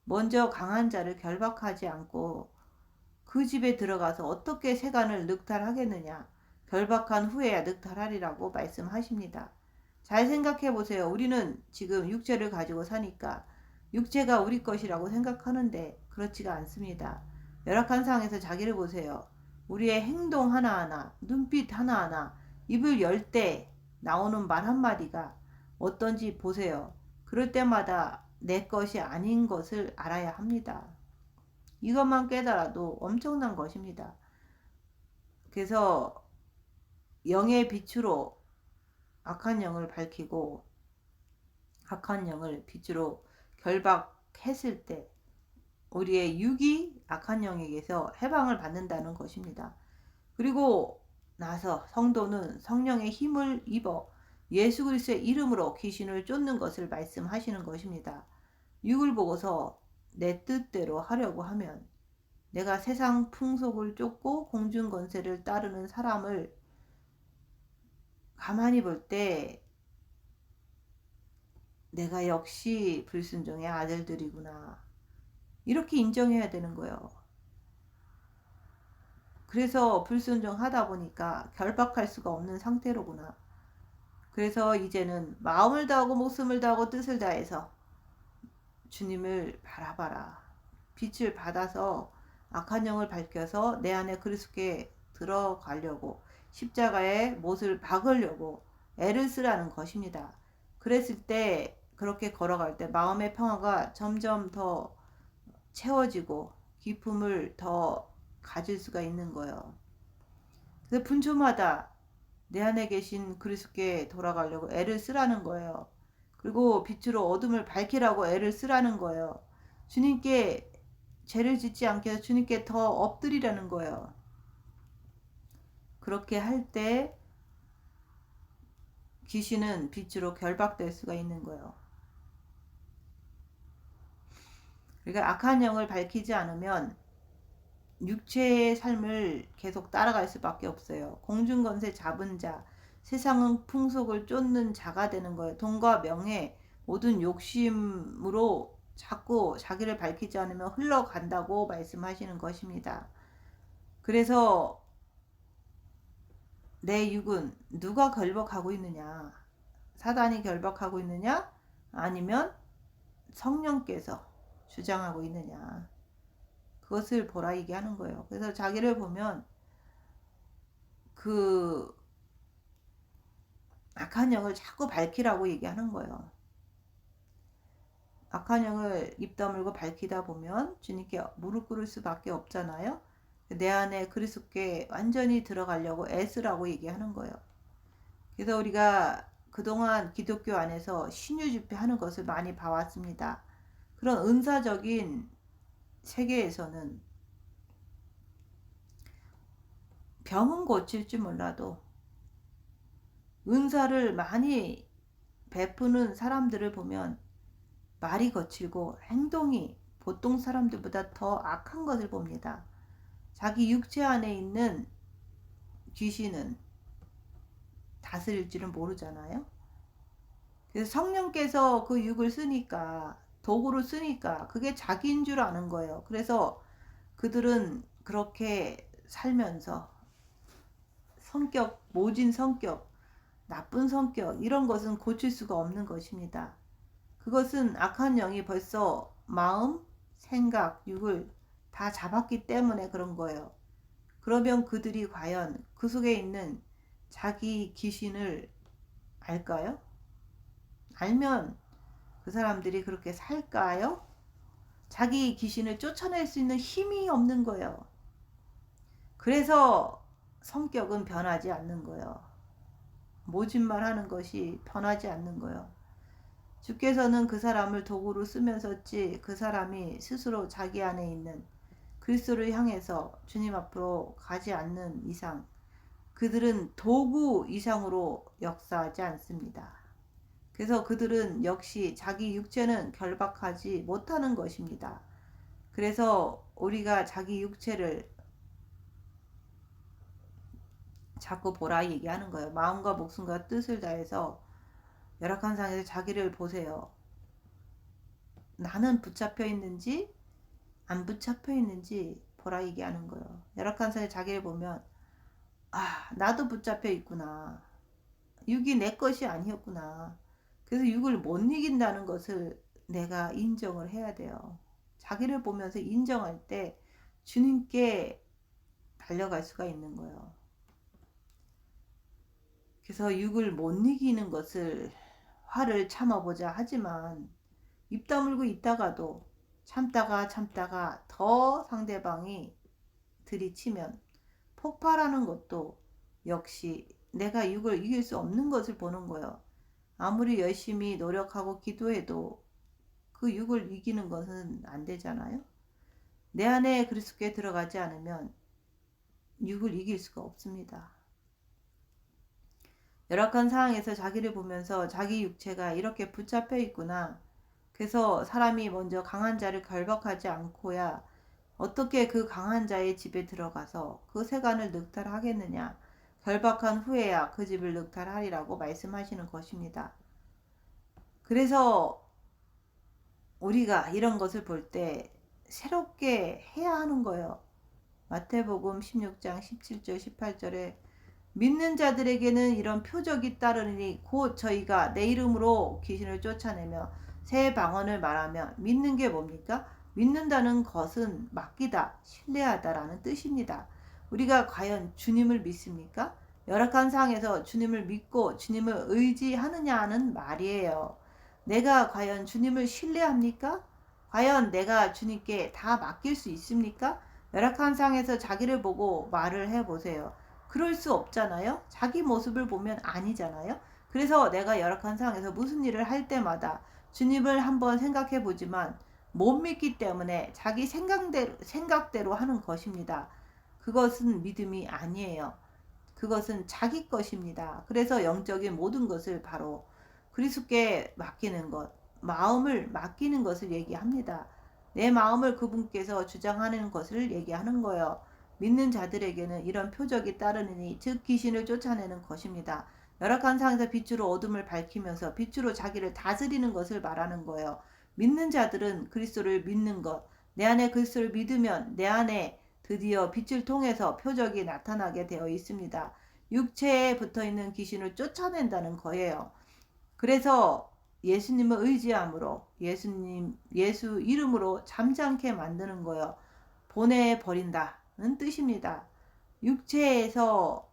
먼저 강한 자를 결박하지 않고 그 집에 들어가서 어떻게 세간을 늑탈하겠느냐. 결박한 후에야 늑탈하리라고 말씀하십니다. 잘 생각해 보세요. 우리는 지금 육체를 가지고 사니까 육체가 우리 것이라고 생각하는데 그렇지가 않습니다. 열악한 상황에서 자기를 보세요. 우리의 행동 하나하나, 눈빛 하나하나, 입을 열 때 나오는 말 한마디가 어떤지 보세요. 그럴 때마다 내 것이 아닌 것을 알아야 합니다. 이것만 깨달아도 엄청난 것입니다. 그래서 영의 빛으로 악한 영을 밝히고 악한 영을 빛으로 결박했을 때 우리의 육이 악한 영에게서 해방을 받는다는 것입니다. 그리고 나서 성도는 성령의 힘을 입어 예수 그리스도의 이름으로 귀신을 쫓는 것을 말씀하시는 것입니다. 육을 보고서 내 뜻대로 하려고 하면 내가 세상 풍속을 쫓고 공중 권세를 따르는 사람을 가만히 볼 때 내가 역시 불순종의 아들들이구나. 이렇게 인정해야 되는 거예요. 그래서 불순종하다 보니까 결박할 수가 없는 상태로구나. 그래서 이제는 마음을 다하고 목숨을 다하고 뜻을 다해서 주님을 바라봐라. 빛을 받아서 악한 영을 밝혀서 내 안에 그리스도께 들어가려고 십자가에 못을 박으려고 애를 쓰라는 것입니다. 그랬을 때 그렇게 걸어갈 때 마음의 평화가 점점 더 채워지고 기쁨을 더 가질 수가 있는 거예요. 그래서 분초마다 내 안에 계신 그리스도께 돌아가려고 애를 쓰라는 거예요. 그리고 빛으로 어둠을 밝히라고 애를 쓰라는 거예요. 주님께 죄를 짓지 않게 해서 주님께 더 엎드리라는 거예요. 그렇게 할 때 귀신은 빛으로 결박될 수가 있는 거예요. 그러니까 악한 영을 밝히지 않으면 육체의 삶을 계속 따라갈 수밖에 없어요. 공중권세 잡은 자, 세상은 풍속을 쫓는 자가 되는 거예요. 돈과 명예, 모든 욕심으로 자꾸 자기를 밝히지 않으면 흘러간다고 말씀하시는 것입니다. 그래서 내 육은 누가 결박하고 있느냐? 사단이 결박하고 있느냐? 아니면 성령께서 주장하고 있느냐? 그것을 보라 얘기하는 거예요. 그래서 자기를 보면 그 악한 영을 자꾸 밝히라고 얘기하는 거예요. 악한 영을 입 다물고 밝히다 보면 주님께 무릎 꿇을 수밖에 없잖아요. 내 안에 그리스도께 완전히 들어가려고 애쓰라고 얘기하는 거예요. 그래서 우리가 그동안 기독교 안에서 신유 집회하는 것을 많이 봐왔습니다. 그런 은사적인 세계에서는 병은 고칠 줄 몰라도 은사를 많이 베푸는 사람들을 보면 말이 거칠고 행동이 보통 사람들보다 더 악한 것을 봅니다. 자기 육체 안에 있는 귀신은 다스릴 줄은 모르잖아요. 그래서 성령께서 그 육을 쓰니까, 도구로 쓰니까 그게 자기인 줄 아는 거예요. 그래서 그들은 그렇게 살면서 성격, 모진 성격, 나쁜 성격, 이런 것은 고칠 수가 없는 것입니다. 그것은 악한 영이 벌써 마음, 생각, 육을 다 잡았기 때문에 그런 거예요. 그러면 그들이 과연 그 속에 있는 자기 귀신을 알까요? 알면 그 사람들이 그렇게 살까요? 자기 귀신을 쫓아낼 수 있는 힘이 없는 거예요. 그래서 성격은 변하지 않는 거예요. 모진 말 하는 것이 변하지 않는 거예요. 주께서는 그 사람을 도구로 쓰면서지 그 사람이 스스로 자기 안에 있는 그리스도를 향해서 주님 앞으로 가지 않는 이상 그들은 도구 이상으로 역사하지 않습니다. 그래서 그들은 역시 자기 육체는 결박하지 못하는 것입니다. 그래서 우리가 자기 육체를 자꾸 보라 얘기하는 거예요. 마음과 목숨과 뜻을 다해서 열악한 상에서 자기를 보세요. 나는 붙잡혀 있는지 안 붙잡혀 있는지 보라 얘기하는 거예요. 열악한 상에 자기를 보면 나도 붙잡혀 있구나. 육이 내 것이 아니었구나. 그래서 육을 못 이긴다는 것을 내가 인정을 해야 돼요. 자기를 보면서 인정할 때 주님께 달려갈 수가 있는 거예요. 그래서 육을 못 이기는 것을 화를 참아보자 하지만 입 다물고 있다가도 참다가 더 상대방이 들이치면 폭발하는 것도 역시 내가 육을 이길 수 없는 것을 보는 거예요. 아무리 열심히 노력하고 기도해도 그 육을 이기는 것은 안 되잖아요. 내 안에 그리스도께 들어가지 않으면 육을 이길 수가 없습니다. 열악한 상황에서 자기를 보면서 자기 육체가 이렇게 붙잡혀 있구나. 그래서 사람이 먼저 강한 자를 결박하지 않고야 어떻게 그 강한 자의 집에 들어가서 그 세간을 늑탈하겠느냐. 결박한 후에야 그 집을 늑탈하리라고 말씀하시는 것입니다. 그래서 우리가 이런 것을 볼 때 새롭게 해야 하는 거예요. 마태복음 16장 17절 18절에 믿는 자들에게는 이런 표적이 따르니 곧 저희가 내 이름으로 귀신을 쫓아내며 새 방언을 말하며 믿는 게 뭡니까? 믿는다는 것은 맡기다, 신뢰하다라는 뜻입니다. 우리가 과연 주님을 믿습니까? 열악한 상황에서 주님을 믿고 주님을 의지하느냐는 말이에요. 내가 과연 주님을 신뢰합니까? 과연 내가 주님께 다 맡길 수 있습니까? 열악한 상황에서 자기를 보고 말을 해보세요. 그럴 수 없잖아요. 자기 모습을 보면 아니잖아요. 그래서 내가 열악한 상황에서 무슨 일을 할 때마다 주님을 한번 생각해 보지만 못 믿기 때문에 자기 생각대로 하는 것입니다. 그것은 믿음이 아니에요. 그것은 자기 것입니다. 그래서 영적인 모든 것을 바로 그리스도께 맡기는 것, 마음을 맡기는 것을 얘기합니다. 내 마음을 그분께서 주장하는 것을 얘기하는 거예요. 믿는 자들에게는 이런 표적이 따르느니 즉 귀신을 쫓아내는 것입니다. 열악한 상황에서 빛으로 어둠을 밝히면서 빛으로 자기를 다스리는 것을 말하는 거예요. 믿는 자들은 그리스도를 믿는 것, 내 안에 그리스도를 믿으면 내 안에 드디어 빛을 통해서 표적이 나타나게 되어 있습니다. 육체에 붙어있는 귀신을 쫓아낸다는 거예요. 그래서 예수님을 의지함으로 예수 이름으로 잠잠케 만드는 거예요. 보내버린다는 뜻입니다. 육체에서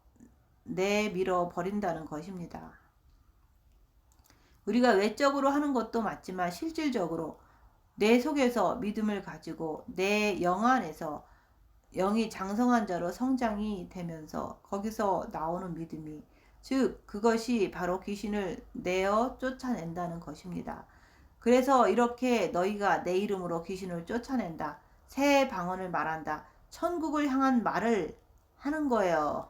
내밀어 버린다는 것입니다. 우리가 외적으로 하는 것도 맞지만 실질적으로 내 속에서 믿음을 가지고 내 영 안에서 영이 장성한 자로 성장이 되면서 거기서 나오는 믿음이, 즉 그것이 바로 귀신을 내어 쫓아낸다는 것입니다. 그래서 이렇게 너희가 내 이름으로 귀신을 쫓아낸다, 새 방언을 말한다, 천국을 향한 말을 하는 거예요.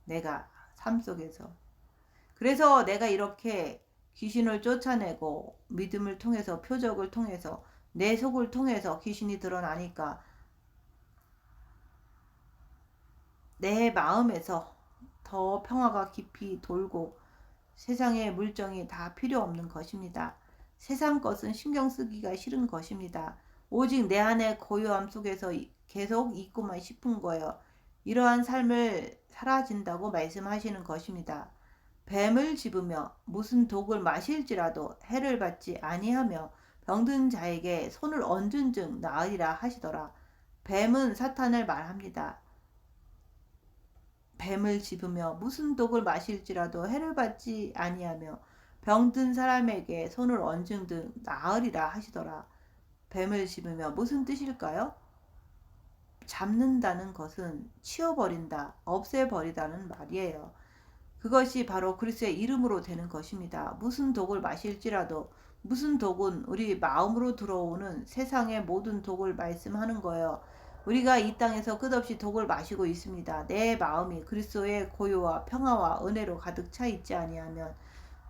내가 삶 속에서. 그래서 내가 이렇게 귀신을 쫓아내고 믿음을 통해서, 표적을 통해서, 내 속을 통해서 귀신이 드러나니까 내 마음에서 더 평화가 깊이 돌고 세상의 물정이 다 필요 없는 것입니다. 세상 것은 신경 쓰기가 싫은 것입니다. 오직 내 안의 고요함 속에서 계속 있고만 싶은 거예요. 이러한 삶을 사라진다고 말씀하시는 것입니다. 뱀을 집으며 무슨 독을 마실지라도 해를 받지 아니하며 병든 자에게 손을 얹은 즉 나으리라 하시더라. 뱀은 사탄을 말합니다. 뱀을 집으며 무슨 독을 마실지라도 해를 받지 아니하며 병든 사람에게 손을 얹은 듯 나으리라 하시더라. 뱀을 집으며 무슨 뜻일까요? 잡는다는 것은 치워버린다, 없애버리다는 말이에요. 그것이 바로 그리스도의 이름으로 되는 것입니다. 무슨 독을 마실지라도, 무슨 독은 우리 마음으로 들어오는 세상의 모든 독을 말씀하는 거예요. 우리가 이 땅에서 끝없이 독을 마시고 있습니다. 내 마음이 그리스도의 고요와 평화와 은혜로 가득 차 있지 아니하면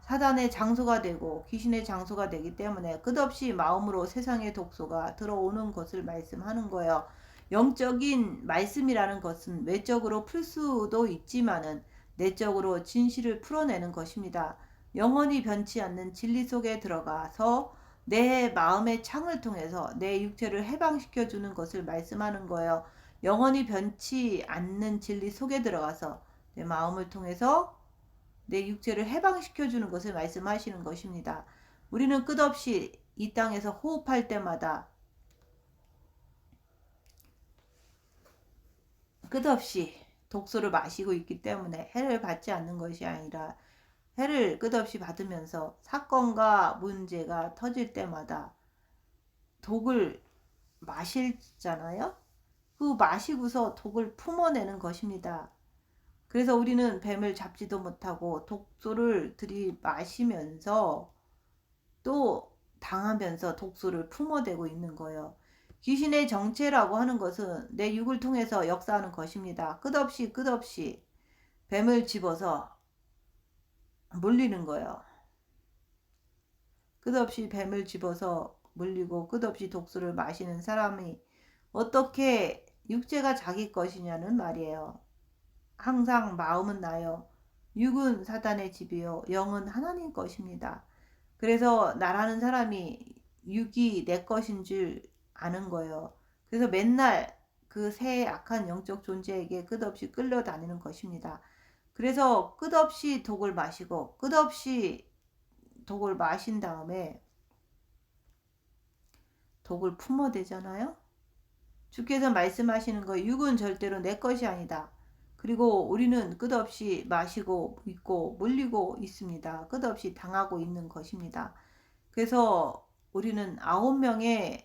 사단의 장소가 되고 귀신의 장소가 되기 때문에 끝없이 마음으로 세상의 독소가 들어오는 것을 말씀하는 거예요. 영적인 말씀이라는 것은 외적으로 풀 수도 있지만은 내적으로 진실을 풀어내는 것입니다. 영원히 변치 않는 진리 속에 들어가서 내 마음의 창을 통해서 내 육체를 해방시켜 주는 것을 말씀하는 거예요. 영원히 변치 않는 진리 속에 들어가서 내 마음을 통해서 내 육체를 해방시켜 주는 것을 말씀하시는 것입니다. 우리는 끝없이 이 땅에서 호흡할 때마다 끝없이 독소를 마시고 있기 때문에 해를 받지 않는 것이 아니라 해를 끝없이 받으면서 사건과 문제가 터질 때마다 독을 마시잖아요. 그 마시고서 독을 품어내는 것입니다. 그래서 우리는 뱀을 잡지도 못하고 독소를 들이마시면서 또 당하면서 독소를 품어대고 있는 거예요. 귀신의 정체라고 하는 것은 내 육을 통해서 역사하는 것입니다. 끝없이 뱀을 집어서 물리는 거예요. 끝없이 뱀을 집어서 물리고 끝없이 독소를 마시는 사람이 어떻게 육체가 자기 것이냐는 말이에요. 항상 마음은 나요. 육은 사단의 집이요. 영은 하나님 것입니다. 그래서 나라는 사람이 육이 내 것인 줄 아는 거예요. 그래서 맨날 그 새 악한 영적 존재에게 끝없이 끌려다니는 것입니다. 그래서 끝없이 독을 마시고 끝없이 독을 마신 다음에 독을 품어대잖아요. 주께서 말씀하시는 거, 육은 절대로 내 것이 아니다. 그리고 우리는 끝없이 마시고 있고 물리고 있습니다. 끝없이 당하고 있는 것입니다. 그래서 우리는 9명의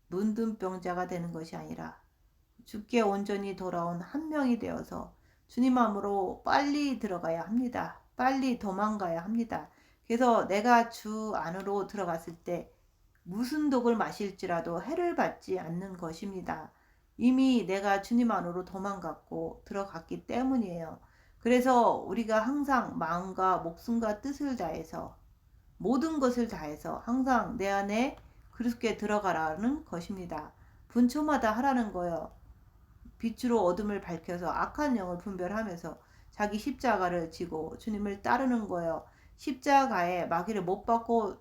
문둥병자가 되는 것이 아니라 주께 온전히 돌아온 한 명이 되어서 주님 안으로 빨리 들어가야 합니다. 빨리 도망가야 합니다. 그래서 내가 주 안으로 들어갔을 때 무슨 독을 마실지라도 해를 받지 않는 것입니다. 이미 내가 주님 안으로 도망갔고 들어갔기 때문이에요. 그래서 우리가 항상 마음과 목숨과 뜻을 다해서 모든 것을 다해서 항상 내 안에 그리스도께 들어가라는 것입니다. 분초마다 하라는 거예요. 빛으로 어둠을 밝혀서 악한 영을 분별하면서 자기 십자가를 지고 주님을 따르는 거예요. 십자가에 마귀를 못 받고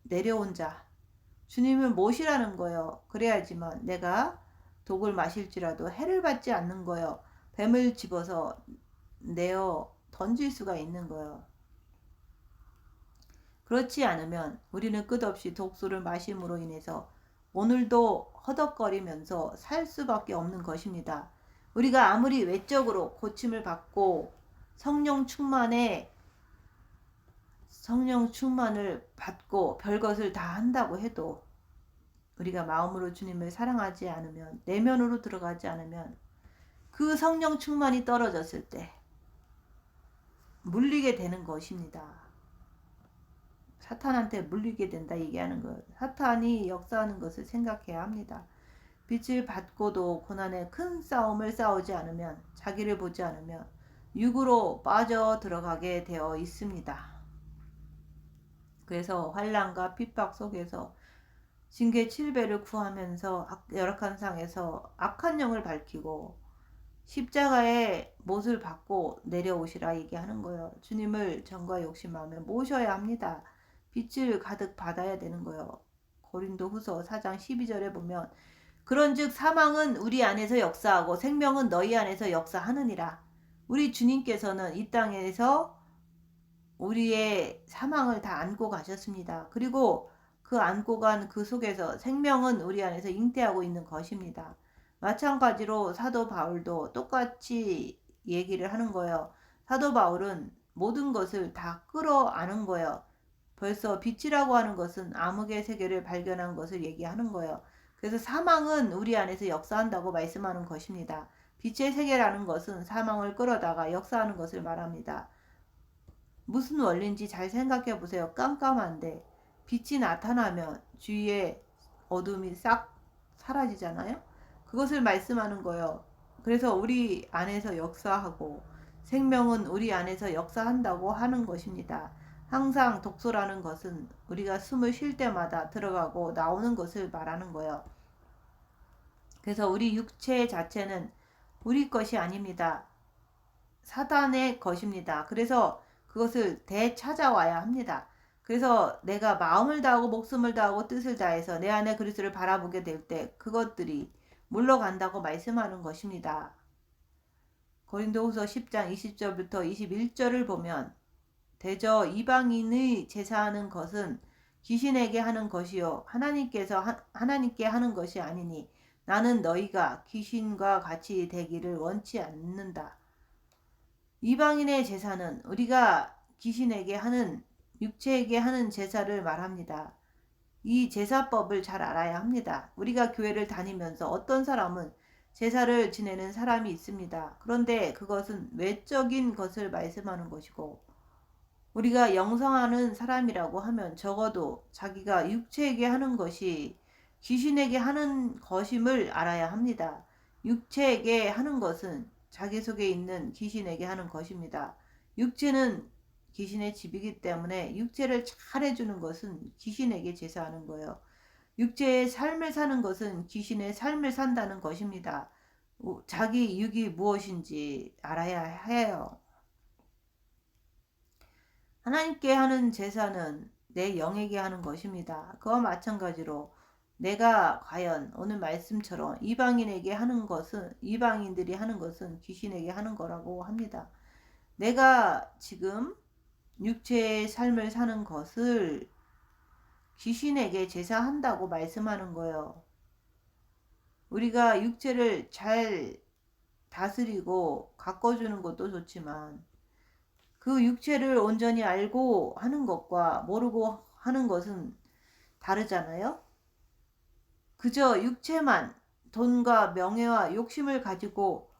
내려온 자, 주님을 모시라는 거예요. 그래야지만 내가 독을 마실지라도 해를 받지 않는 거예요. 뱀을 집어서 내어 던질 수가 있는 거예요. 그렇지 않으면 우리는 끝없이 독소를 마심으로 인해서 오늘도 허덕거리면서 살 수밖에 없는 것입니다. 우리가 아무리 외적으로 고침을 받고 성령 충만을 받고 별것을 다 한다고 해도 우리가 마음으로 주님을 사랑하지 않으면, 내면으로 들어가지 않으면, 그 성령 충만이 떨어졌을 때 물리게 되는 것입니다. 사탄한테 물리게 된다 얘기하는 것. 사탄이 역사하는 것을 생각해야 합니다. 빛을 받고도 고난의 큰 싸움을 싸우지 않으면, 자기를 보지 않으면 육으로 빠져 들어가게 되어 있습니다. 그래서 환난과 핍박 속에서 징계 7배를 구하면서 열악한 상에서 악한 영을 밝히고 십자가의 못을 받고 내려오시라 얘기하는 거예요. 주님을 정과 욕심 마음에 모셔야 합니다. 빛을 가득 받아야 되는 거예요. 고린도후서 4장 12절에 보면 그런즉 사망은 우리 안에서 역사하고 생명은 너희 안에서 역사하느니라. 우리 주님께서는 이 땅에서 우리의 사망을 다 안고 가셨습니다. 그리고 그 안고 간 그 속에서 생명은 우리 안에서 잉태하고 있는 것입니다. 마찬가지로 사도 바울도 똑같이 얘기를 하는 거예요. 사도 바울은 모든 것을 다 끌어안은 거예요. 벌써 빛이라고 하는 것은 암흑의 세계를 발견한 것을 얘기하는 거예요. 그래서 사망은 우리 안에서 역사한다고 말씀하는 것입니다. 빛의 세계라는 것은 사망을 끌어다가 역사하는 것을 말합니다. 무슨 원리인지 잘 생각해 보세요. 깜깜한데 빛이 나타나면 주위에 어둠이 싹 사라지잖아요. 그것을 말씀하는 거예요. 그래서 우리 안에서 역사하고 생명은 우리 안에서 역사한다고 하는 것입니다. 항상 독소라는 것은 우리가 숨을 쉴 때마다 들어가고 나오는 것을 말하는 거예요. 그래서 우리 육체 자체는 우리 것이 아닙니다. 사단의 것입니다. 그래서 그것을 되찾아와야 합니다. 그래서 내가 마음을 다하고 목숨을 다하고 뜻을 다해서 내 안에 그리스도를 바라보게 될 때 그것들이 물러간다고 말씀하는 것입니다. 고린도후서 10장 20절부터 21절을 보면 대저 이방인의 제사하는 것은 귀신에게 하는 것이요 하나님께 하는 것이 아니니 나는 너희가 귀신과 같이 되기를 원치 않는다. 이방인의 제사는 우리가 귀신에게 하는 육체에게 하는 제사를 말합니다. 이 제사법을 잘 알아야 합니다. 우리가 교회를 다니면서 어떤 사람은 제사를 지내는 사람이 있습니다. 그런데 그것은 외적인 것을 말씀하는 것이고 우리가 영성하는 사람이라고 하면 적어도 자기가 육체에게 하는 것이 귀신에게 하는 것임을 알아야 합니다. 육체에게 하는 것은 자기 속에 있는 귀신에게 하는 것입니다. 육체는 귀신의 집이기 때문에 육체를 잘 해주는 것은 귀신에게 제사하는 거예요. 육체의 삶을 사는 것은 귀신의 삶을 산다는 것입니다. 자기 육이 무엇인지 알아야 해요. 하나님께 하는 제사는 내 영에게 하는 것입니다. 그와 마찬가지로 내가 과연 오늘 말씀처럼 이방인에게 하는 것은 이방인들이 하는 것은 귀신에게 하는 거라고 합니다. 내가 지금 육체의 삶을 사는 것을 귀신에게 제사한다고 말씀하는 거예요. 우리가 육체를 잘 다스리고 가꿔주는 것도 좋지만 그 육체를 온전히 알고 하는 것과 모르고 하는 것은 다르잖아요. 그저 육체만 돈과 명예와 욕심을 가지고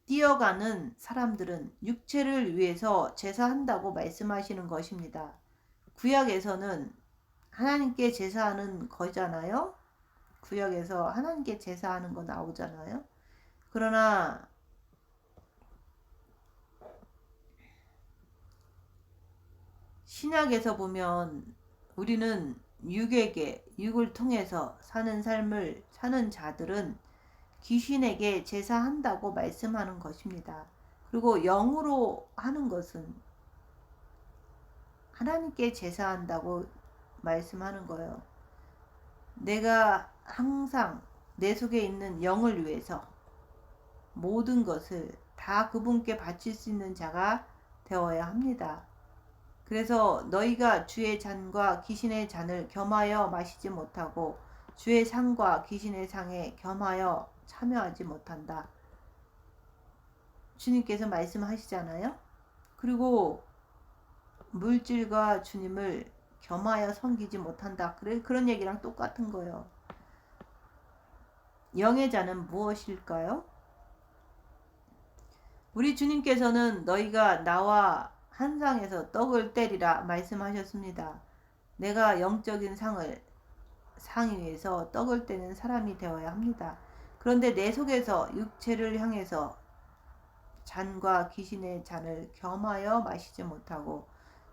뛰어가는 사람들은 육체를 위해서 제사한다고 말씀하시는 것입니다. 구약에서는 하나님께 제사하는 거잖아요. 구약에서 하나님께 제사하는 거 나오잖아요. 그러나 신약에서 보면 우리는 육을 통해서 사는 삶을 사는 자들은 귀신에게 제사한다고 말씀하는 것입니다. 그리고 영으로 하는 것은 하나님께 제사한다고 말씀하는 거예요. 내가 항상 내 속에 있는 영을 위해서 모든 것을 다 그분께 바칠 수 있는 자가 되어야 합니다. 그래서 너희가 주의 잔과 귀신의 잔을 겸하여 마시지 못하고 주의 상과 귀신의 상에 겸하여 참여하지 못한다. 주님께서 말씀하시잖아요. 그리고 물질과 주님을 겸하여 섬기지 못한다. 그런 얘기랑 똑같은 거예요. 영의 자는 무엇일까요? 우리 주님께서는 너희가 나와 한 상에서 떡을 때리라 말씀하셨습니다. 내가 영적인 상 위에서 떡을 떼는 사람이 되어야 합니다. 그런데 내 속에서 육체를 향해서 잔과 귀신의 잔을 겸하여 마시지 못하고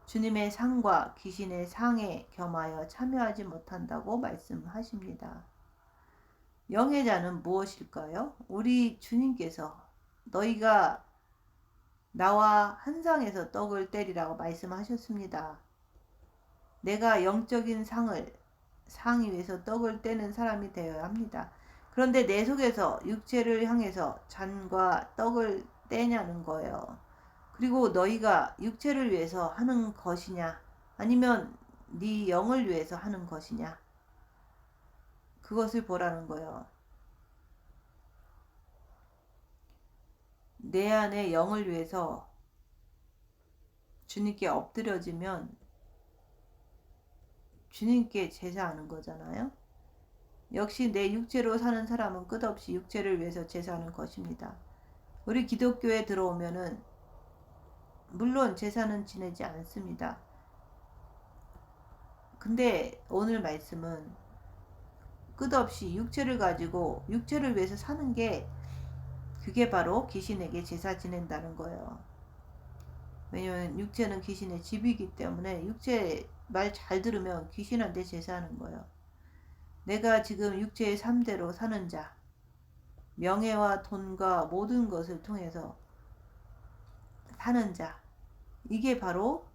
주님의 상과 귀신의 상에 겸하여 참여하지 못한다고 말씀하십니다. 영의 잔은 무엇일까요? 우리 주님께서 너희가 나와 한 상에서 떡을 때리라고 말씀하셨습니다. 내가 영적인 상 위에서 떡을 떼는 사람이 되어야 합니다. 그런데 내 속에서 육체를 향해서 잔과 떡을 떼냐는 거예요. 그리고 너희가 육체를 위해서 하는 것이냐 아니면 네 영을 위해서 하는 것이냐 그것을 보라는 거예요. 내 안에 영을 위해서 주님께 엎드려지면 주님께 제사하는 거잖아요. 역시 내 육체로 사는 사람은 끝없이 육체를 위해서 제사하는 것입니다. 우리 기독교에 들어오면은 물론 제사는 지내지 않습니다. 근데 오늘 말씀은 끝없이 육체를 가지고 육체를 위해서 사는 게 그게 바로 귀신에게 제사 지낸다는 거예요. 왜냐면 육체는 귀신의 집이기 때문에 육체 말 잘 들으면 귀신한테 제사하는 거예요. 내가 지금 육체의 3대로 사는 자, 명예와 돈과 모든 것을 통해서 사는 자, 이게 바로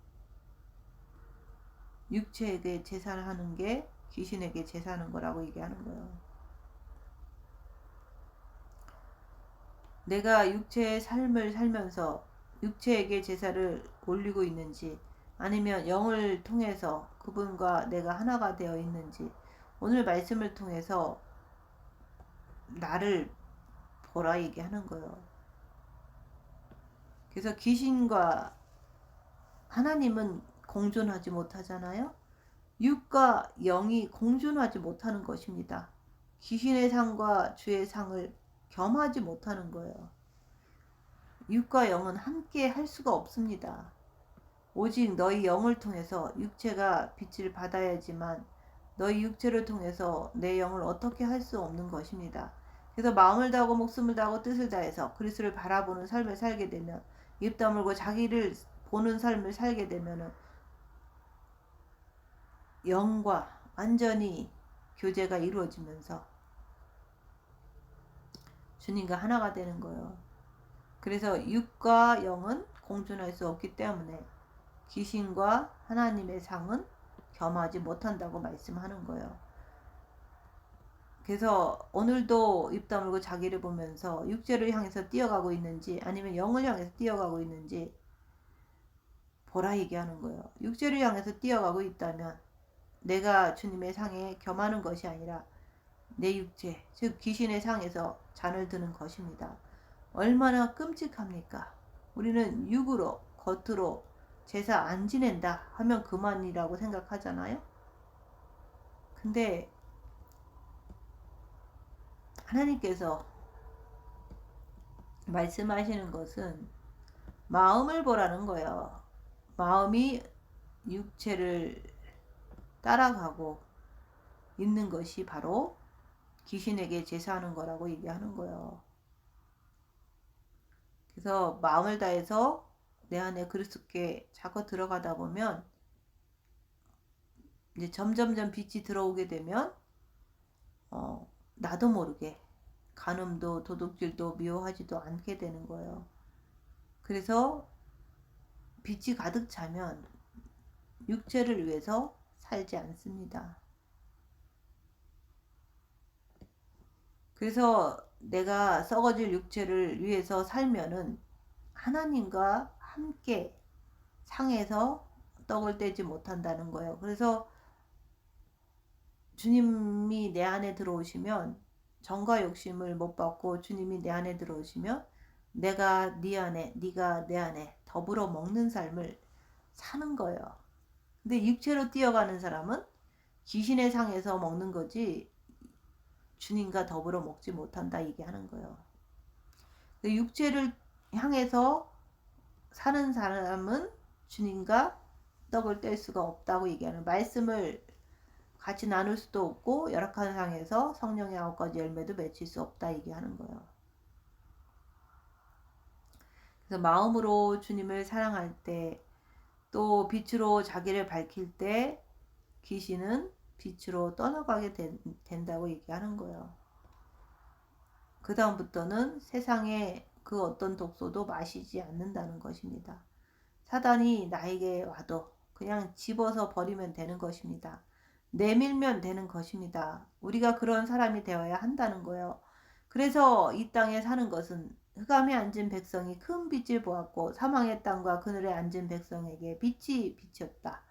육체에게 제사를 하는 게 귀신에게 제사하는 거라고 얘기하는 거예요. 내가 육체의 삶을 살면서 육체에게 제사를 올리고 있는지 아니면 영을 통해서 그분과 내가 하나가 되어 있는지 오늘 말씀을 통해서 나를 보라 얘기하는 거예요. 그래서 귀신과 하나님은 공존하지 못하잖아요. 육과 영이 공존하지 못하는 것입니다. 귀신의 상과 주의 상을 겸하지 못하는 거예요. 육과 영은 함께 할 수가 없습니다. 오직 너희 영을 통해서 육체가 빛을 받아야지만 너희 육체를 통해서 내 영을 어떻게 할 수 없는 것입니다. 그래서 마음을 다하고 목숨을 다하고 뜻을 다해서 그리스도를 바라보는 삶을 살게 되면 입 다물고 자기를 보는 삶을 살게 되면 영과 완전히 교제가 이루어지면서 주님과 하나가 되는 거예요. 그래서 육과 영은 공존할 수 없기 때문에 귀신과 하나님의 상은 겸하지 못한다고 말씀하는 거예요. 그래서 오늘도 입 다물고 자기를 보면서 육체를 향해서 뛰어가고 있는지 아니면 영을 향해서 뛰어가고 있는지 보라 얘기하는 거예요. 육체를 향해서 뛰어가고 있다면 내가 주님의 상에 겸하는 것이 아니라 내 육체, 즉 귀신의 상에서 잔을 드는 것입니다. 얼마나 끔찍합니까? 우리는 육으로, 겉으로 제사 안 지낸다 하면 그만이라고 생각하잖아요. 근데 하나님께서 말씀하시는 것은 마음을 보라는 거예요. 마음이 육체를 따라가고 있는 것이 바로 귀신에게 제사하는 거라고 얘기하는 거예요. 그래서 마음을 다해서 내 안에 그리스도께 자꾸 들어가다 보면 이제 점점점 빛이 들어오게 되면 나도 모르게 간음도 도둑질도 미워하지도 않게 되는 거예요. 그래서 빛이 가득 차면 육체를 위해서 살지 않습니다. 그래서 내가 썩어질 육체를 위해서 살면은 하나님과 함께 상에서 떡을 떼지 못한다는 거예요. 그래서 주님이 내 안에 들어오시면 정과 욕심을 못 받고 주님이 내 안에 들어오시면 내가 네 안에, 네가 내 안에 더불어 먹는 삶을 사는 거예요. 근데 육체로 뛰어가는 사람은 귀신의 상에서 먹는 거지 주님과 더불어 먹지 못한다 얘기하는 거예요. 육체를 향해서 사는 사람은 주님과 떡을 뗄 수가 없다고 얘기하는, 말씀을 같이 나눌 수도 없고 열악한 상에서 성령의 9가지 열매도 맺힐 수 없다 얘기하는 거예요. 그래서 마음으로 주님을 사랑할 때, 또 빛으로 자기를 밝힐 때 귀신은 빛으로 떠나가게 된다고 얘기하는 거예요. 그 다음부터는 세상에 그 어떤 독소도 마시지 않는다는 것입니다. 사단이 나에게 와도 그냥 집어서 버리면 되는 것입니다. 내밀면 되는 것입니다. 우리가 그런 사람이 되어야 한다는 거예요. 그래서 이 땅에 사는 것은 흑암에 앉은 백성이 큰 빛을 보았고 사망의 땅과 그늘에 앉은 백성에게 빛이 비쳤다.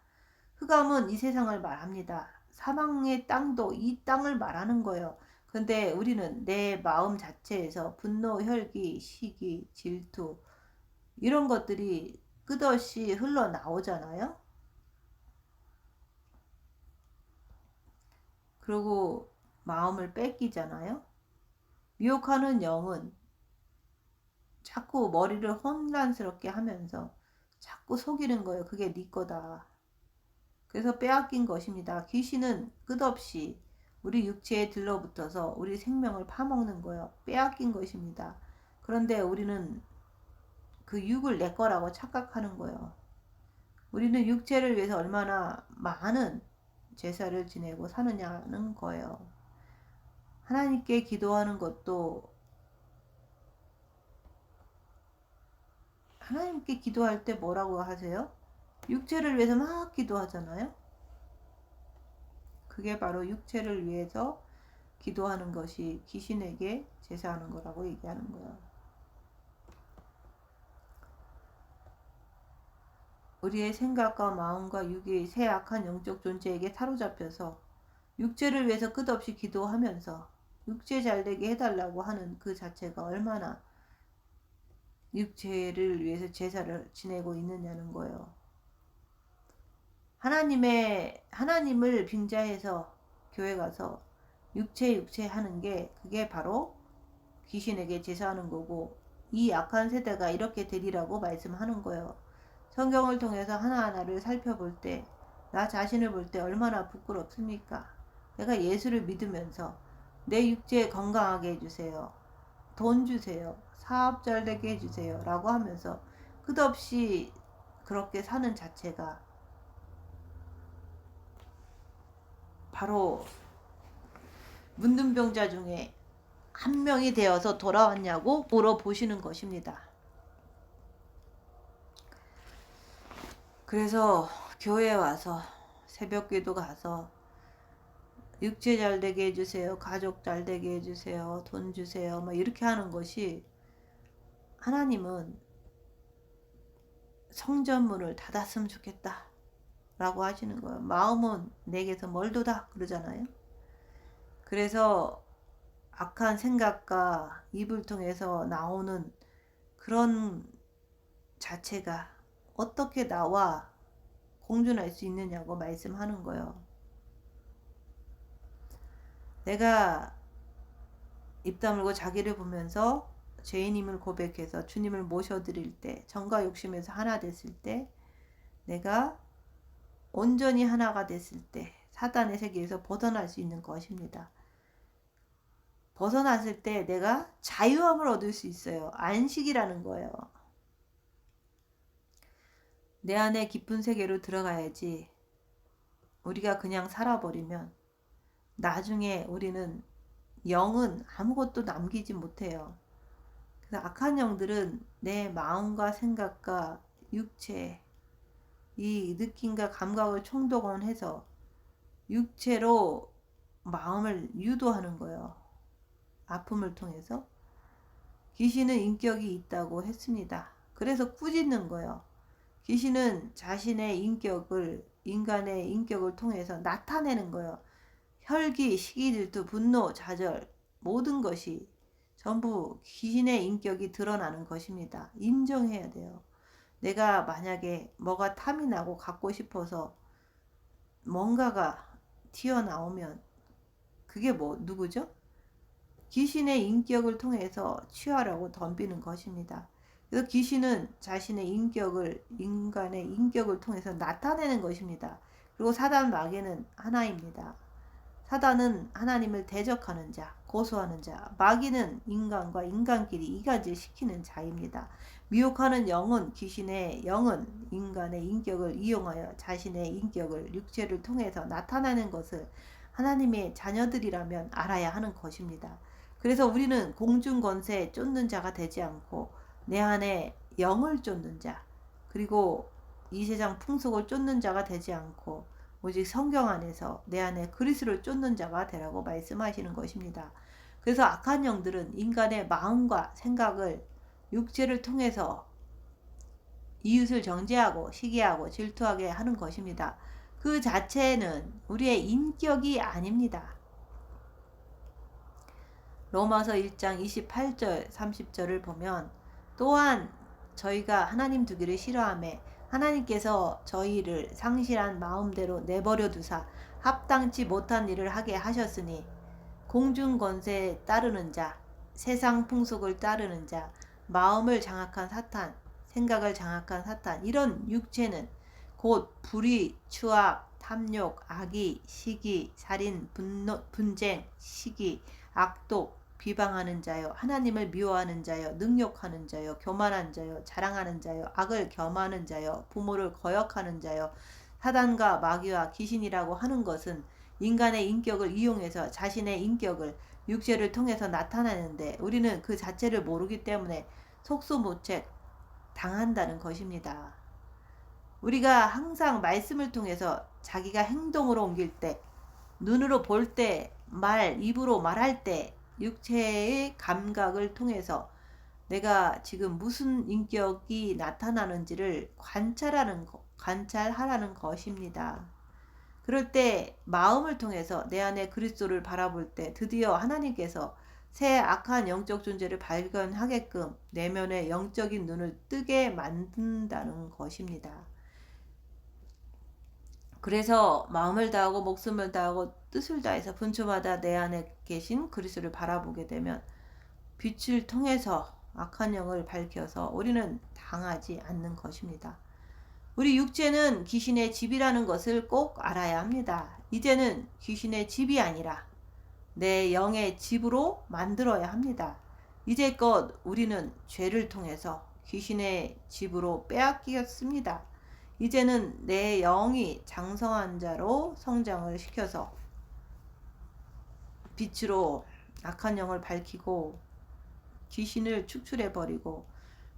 흑암은 이 세상을 말합니다. 사망의 땅도 이 땅을 말하는 거예요. 근데 우리는 내 마음 자체에서 분노, 혈기, 시기, 질투 이런 것들이 끝없이 흘러나오잖아요. 그리고 마음을 뺏기잖아요. 미혹하는 영은 자꾸 머리를 혼란스럽게 하면서 자꾸 속이는 거예요. 그게 네 거다. 그래서 빼앗긴 것입니다. 귀신은 끝없이 우리 육체에 들러붙어서 우리 생명을 파먹는 거예요. 빼앗긴 것입니다. 그런데 우리는 그 육을 내 거라고 착각하는 거예요. 우리는 육체를 위해서 얼마나 많은 제사를 지내고 사느냐는 거예요. 하나님께 기도하는 것도, 하나님께 기도할 때 뭐라고 하세요? 육체를 위해서 막 기도하잖아요. 그게 바로 육체를 위해서 기도하는 것이 귀신에게 제사하는 거라고 얘기하는 거예요. 우리의 생각과 마음과 육이 새 악한 영적 존재에게 사로잡혀서 육체를 위해서 끝없이 기도하면서 육체 잘되게 해달라고 하는 그 자체가 얼마나 육체를 위해서 제사를 지내고 있느냐는 거예요. 하나님을 빙자해서 교회 가서 육체 하는 게, 그게 바로 귀신에게 제사하는 거고, 이 악한 세대가 이렇게 되리라고 말씀하는 거예요. 성경을 통해서 하나하나를 살펴볼 때, 나 자신을 볼 때 얼마나 부끄럽습니까? 내가 예수를 믿으면서 내 육체 건강하게 해주세요. 돈 주세요. 사업 잘 되게 해주세요. 라고 하면서 끝없이 그렇게 사는 자체가 바로 문둥병자 중에 한 명이 되어서 돌아왔냐고 물어보시는 것입니다. 그래서 교회에 와서 새벽기도 가서 육체 잘 되게 해주세요. 가족 잘 되게 해주세요. 돈 주세요. 막 이렇게 하는 것이, 하나님은 성전문을 닫았으면 좋겠다 라고 하시는 거예요. 마음은 내게서 멀도다 그러잖아요. 그래서 악한 생각과 입을 통해서 나오는 그런 자체가 어떻게 나와 공존할 수 있느냐고 말씀하는 거예요. 내가 입 다물고 자기를 보면서 죄인임을 고백해서 주님을 모셔드릴 때, 정과 욕심에서 하나 됐을 때, 내가 온전히 하나가 됐을 때 사단의 세계에서 벗어날 수 있는 것입니다. 벗어났을 때 내가 자유함을 얻을 수 있어요. 안식이라는 거예요. 내 안에 깊은 세계로 들어가야지. 우리가 그냥 살아버리면 나중에 우리는 영은 아무것도 남기지 못해요. 그래서 악한 영들은 내 마음과 생각과 육체, 이 느낌과 감각을 총동원해서 육체로 마음을 유도하는 거예요. 아픔을 통해서. 귀신은 인격이 있다고 했습니다. 그래서 꾸짖는 거예요. 귀신은 자신의 인격을, 인간의 인격을 통해서 나타내는 거예요. 혈기, 시기, 질투, 분노, 좌절, 모든 것이 전부 귀신의 인격이 드러나는 것입니다. 인정해야 돼요. 내가 만약에 뭐가 탐이 나고 갖고 싶어서 뭔가가 튀어나오면 그게 누구죠? 귀신의 인격을 통해서 취하라고 덤비는 것입니다. 그래서 귀신은 자신의 인간의 인격을 통해서 나타내는 것입니다. 그리고 사단 마귀는 하나입니다. 사단은 하나님을 대적하는 자, 고소하는 자, 마귀는 인간과 인간끼리 이간질 시키는 자입니다. 미혹하는 영은 귀신의 영은 인간의 인격을 이용하여 자신의 인격을 육체를 통해서 나타내는 것을 하나님의 자녀들이라면 알아야 하는 것입니다. 그래서 우리는 공중권세에 쫓는 자가 되지 않고 내 안에 영을 쫓는 자, 그리고 이 세상 풍속을 쫓는 자가 되지 않고 오직 성경 안에서 내 안에 그리스도를 쫓는 자가 되라고 말씀하시는 것입니다. 그래서 악한 영들은 인간의 마음과 생각을 육체를 통해서 이웃을 정죄하고 시기하고 질투하게 하는 것입니다. 그 자체는 우리의 인격이 아닙니다. 로마서 1장 28절 30절을 보면 또한 저희가 하나님 두기를 싫어하며 하나님께서 저희를 상실한 마음대로 내버려 두사 합당치 못한 일을 하게 하셨으니 공중 권세에 따르는 자, 세상 풍속을 따르는 자, 마음을 장악한 사탄, 생각을 장악한 사탄, 이런 육체는 곧 불의, 추악, 탐욕, 악의, 시기, 살인, 분쟁, 시기, 악독, 비방하는 자요, 하나님을 미워하는 자요, 능욕하는 자요, 교만한 자요, 자랑하는 자요, 악을 겸하는 자요, 부모를 거역하는 자요, 사단과 마귀와 귀신이라고 하는 것은 인간의 인격을 이용해서 자신의 인격을 육체를 통해서 나타내는데 우리는 그 자체를 모르기 때문에 속수무책 당한다는 것입니다. 우리가 항상 말씀을 통해서 자기가 행동으로 옮길 때, 눈으로 볼 때, 입으로 말할 때 육체의 감각을 통해서 내가 지금 무슨 인격이 나타나는지를 관찰하라는 것입니다. 그럴 때 마음을 통해서 내 안에 그리스도를 바라볼 때 드디어 하나님께서 새 악한 영적 존재를 발견하게끔 내면의 영적인 눈을 뜨게 만든다는 것입니다. 그래서 마음을 다하고 목숨을 다하고 뜻을 다해서 분초마다 내 안에 계신 그리스도를 바라보게 되면 빛을 통해서 악한 영을 밝혀서 우리는 당하지 않는 것입니다. 우리 육체는 귀신의 집이라는 것을 꼭 알아야 합니다. 이제는 귀신의 집이 아니라 내 영의 집으로 만들어야 합니다. 이제껏 우리는 죄를 통해서 귀신의 집으로 빼앗겼습니다. 이제는 내 영이 장성한 자로 성장을 시켜서 빛으로 악한 영을 밝히고 귀신을 축출해버리고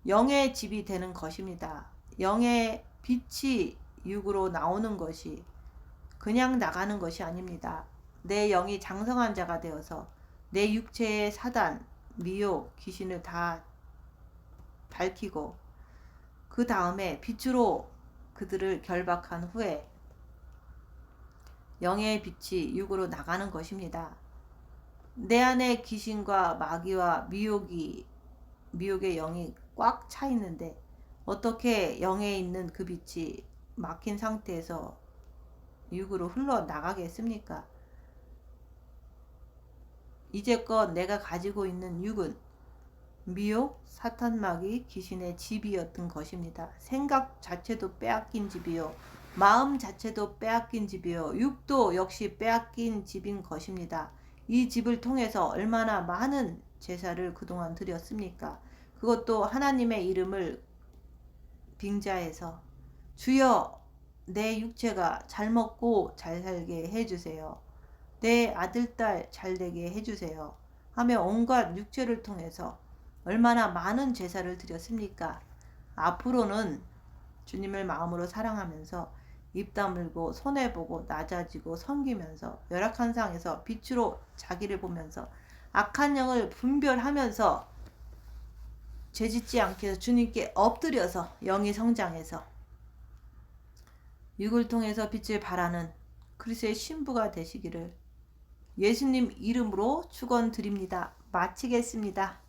영의 집이 되는 것입니다. 영의 빛이 육으로 나오는 것이 그냥 나가는 것이 아닙니다. 내 영이 장성한 자가 되어서 내 육체의 사단, 미혹, 귀신을 다 밝히고 그 다음에 빛으로 그들을 결박한 후에 영의 빛이 육으로 나가는 것입니다. 내 안에 귀신과 마귀와 미혹의 영이 꽉 차 있는데 어떻게 영에 있는 그 빛이 막힌 상태에서 육으로 흘러나가겠습니까? 이제껏 내가 가지고 있는 육은 미혹, 사탄마귀, 귀신의 집이었던 것입니다. 생각 자체도 빼앗긴 집이요, 마음 자체도 빼앗긴 집이요, 육도 역시 빼앗긴 집인 것입니다. 이 집을 통해서 얼마나 많은 제사를 그동안 드렸습니까? 그것도 하나님의 이름을 빙자해서 주여 내 육체가 잘 먹고 잘 살게 해주세요. 내 아들, 딸 잘 되게 해주세요. 하며 온갖 육체를 통해서 얼마나 많은 제사를 드렸습니까? 앞으로는 주님을 마음으로 사랑하면서 입 다물고 손해보고 낮아지고 섬기면서 열악한 상에서 빛으로 자기를 보면서 악한 영을 분별하면서 죄짓지 않게 해서 주님께 엎드려서 영이 성장해서 육을 통해서 빛을 발하는 그리스도의 신부가 되시기를 예수님 이름으로 축원드립니다. 마치겠습니다.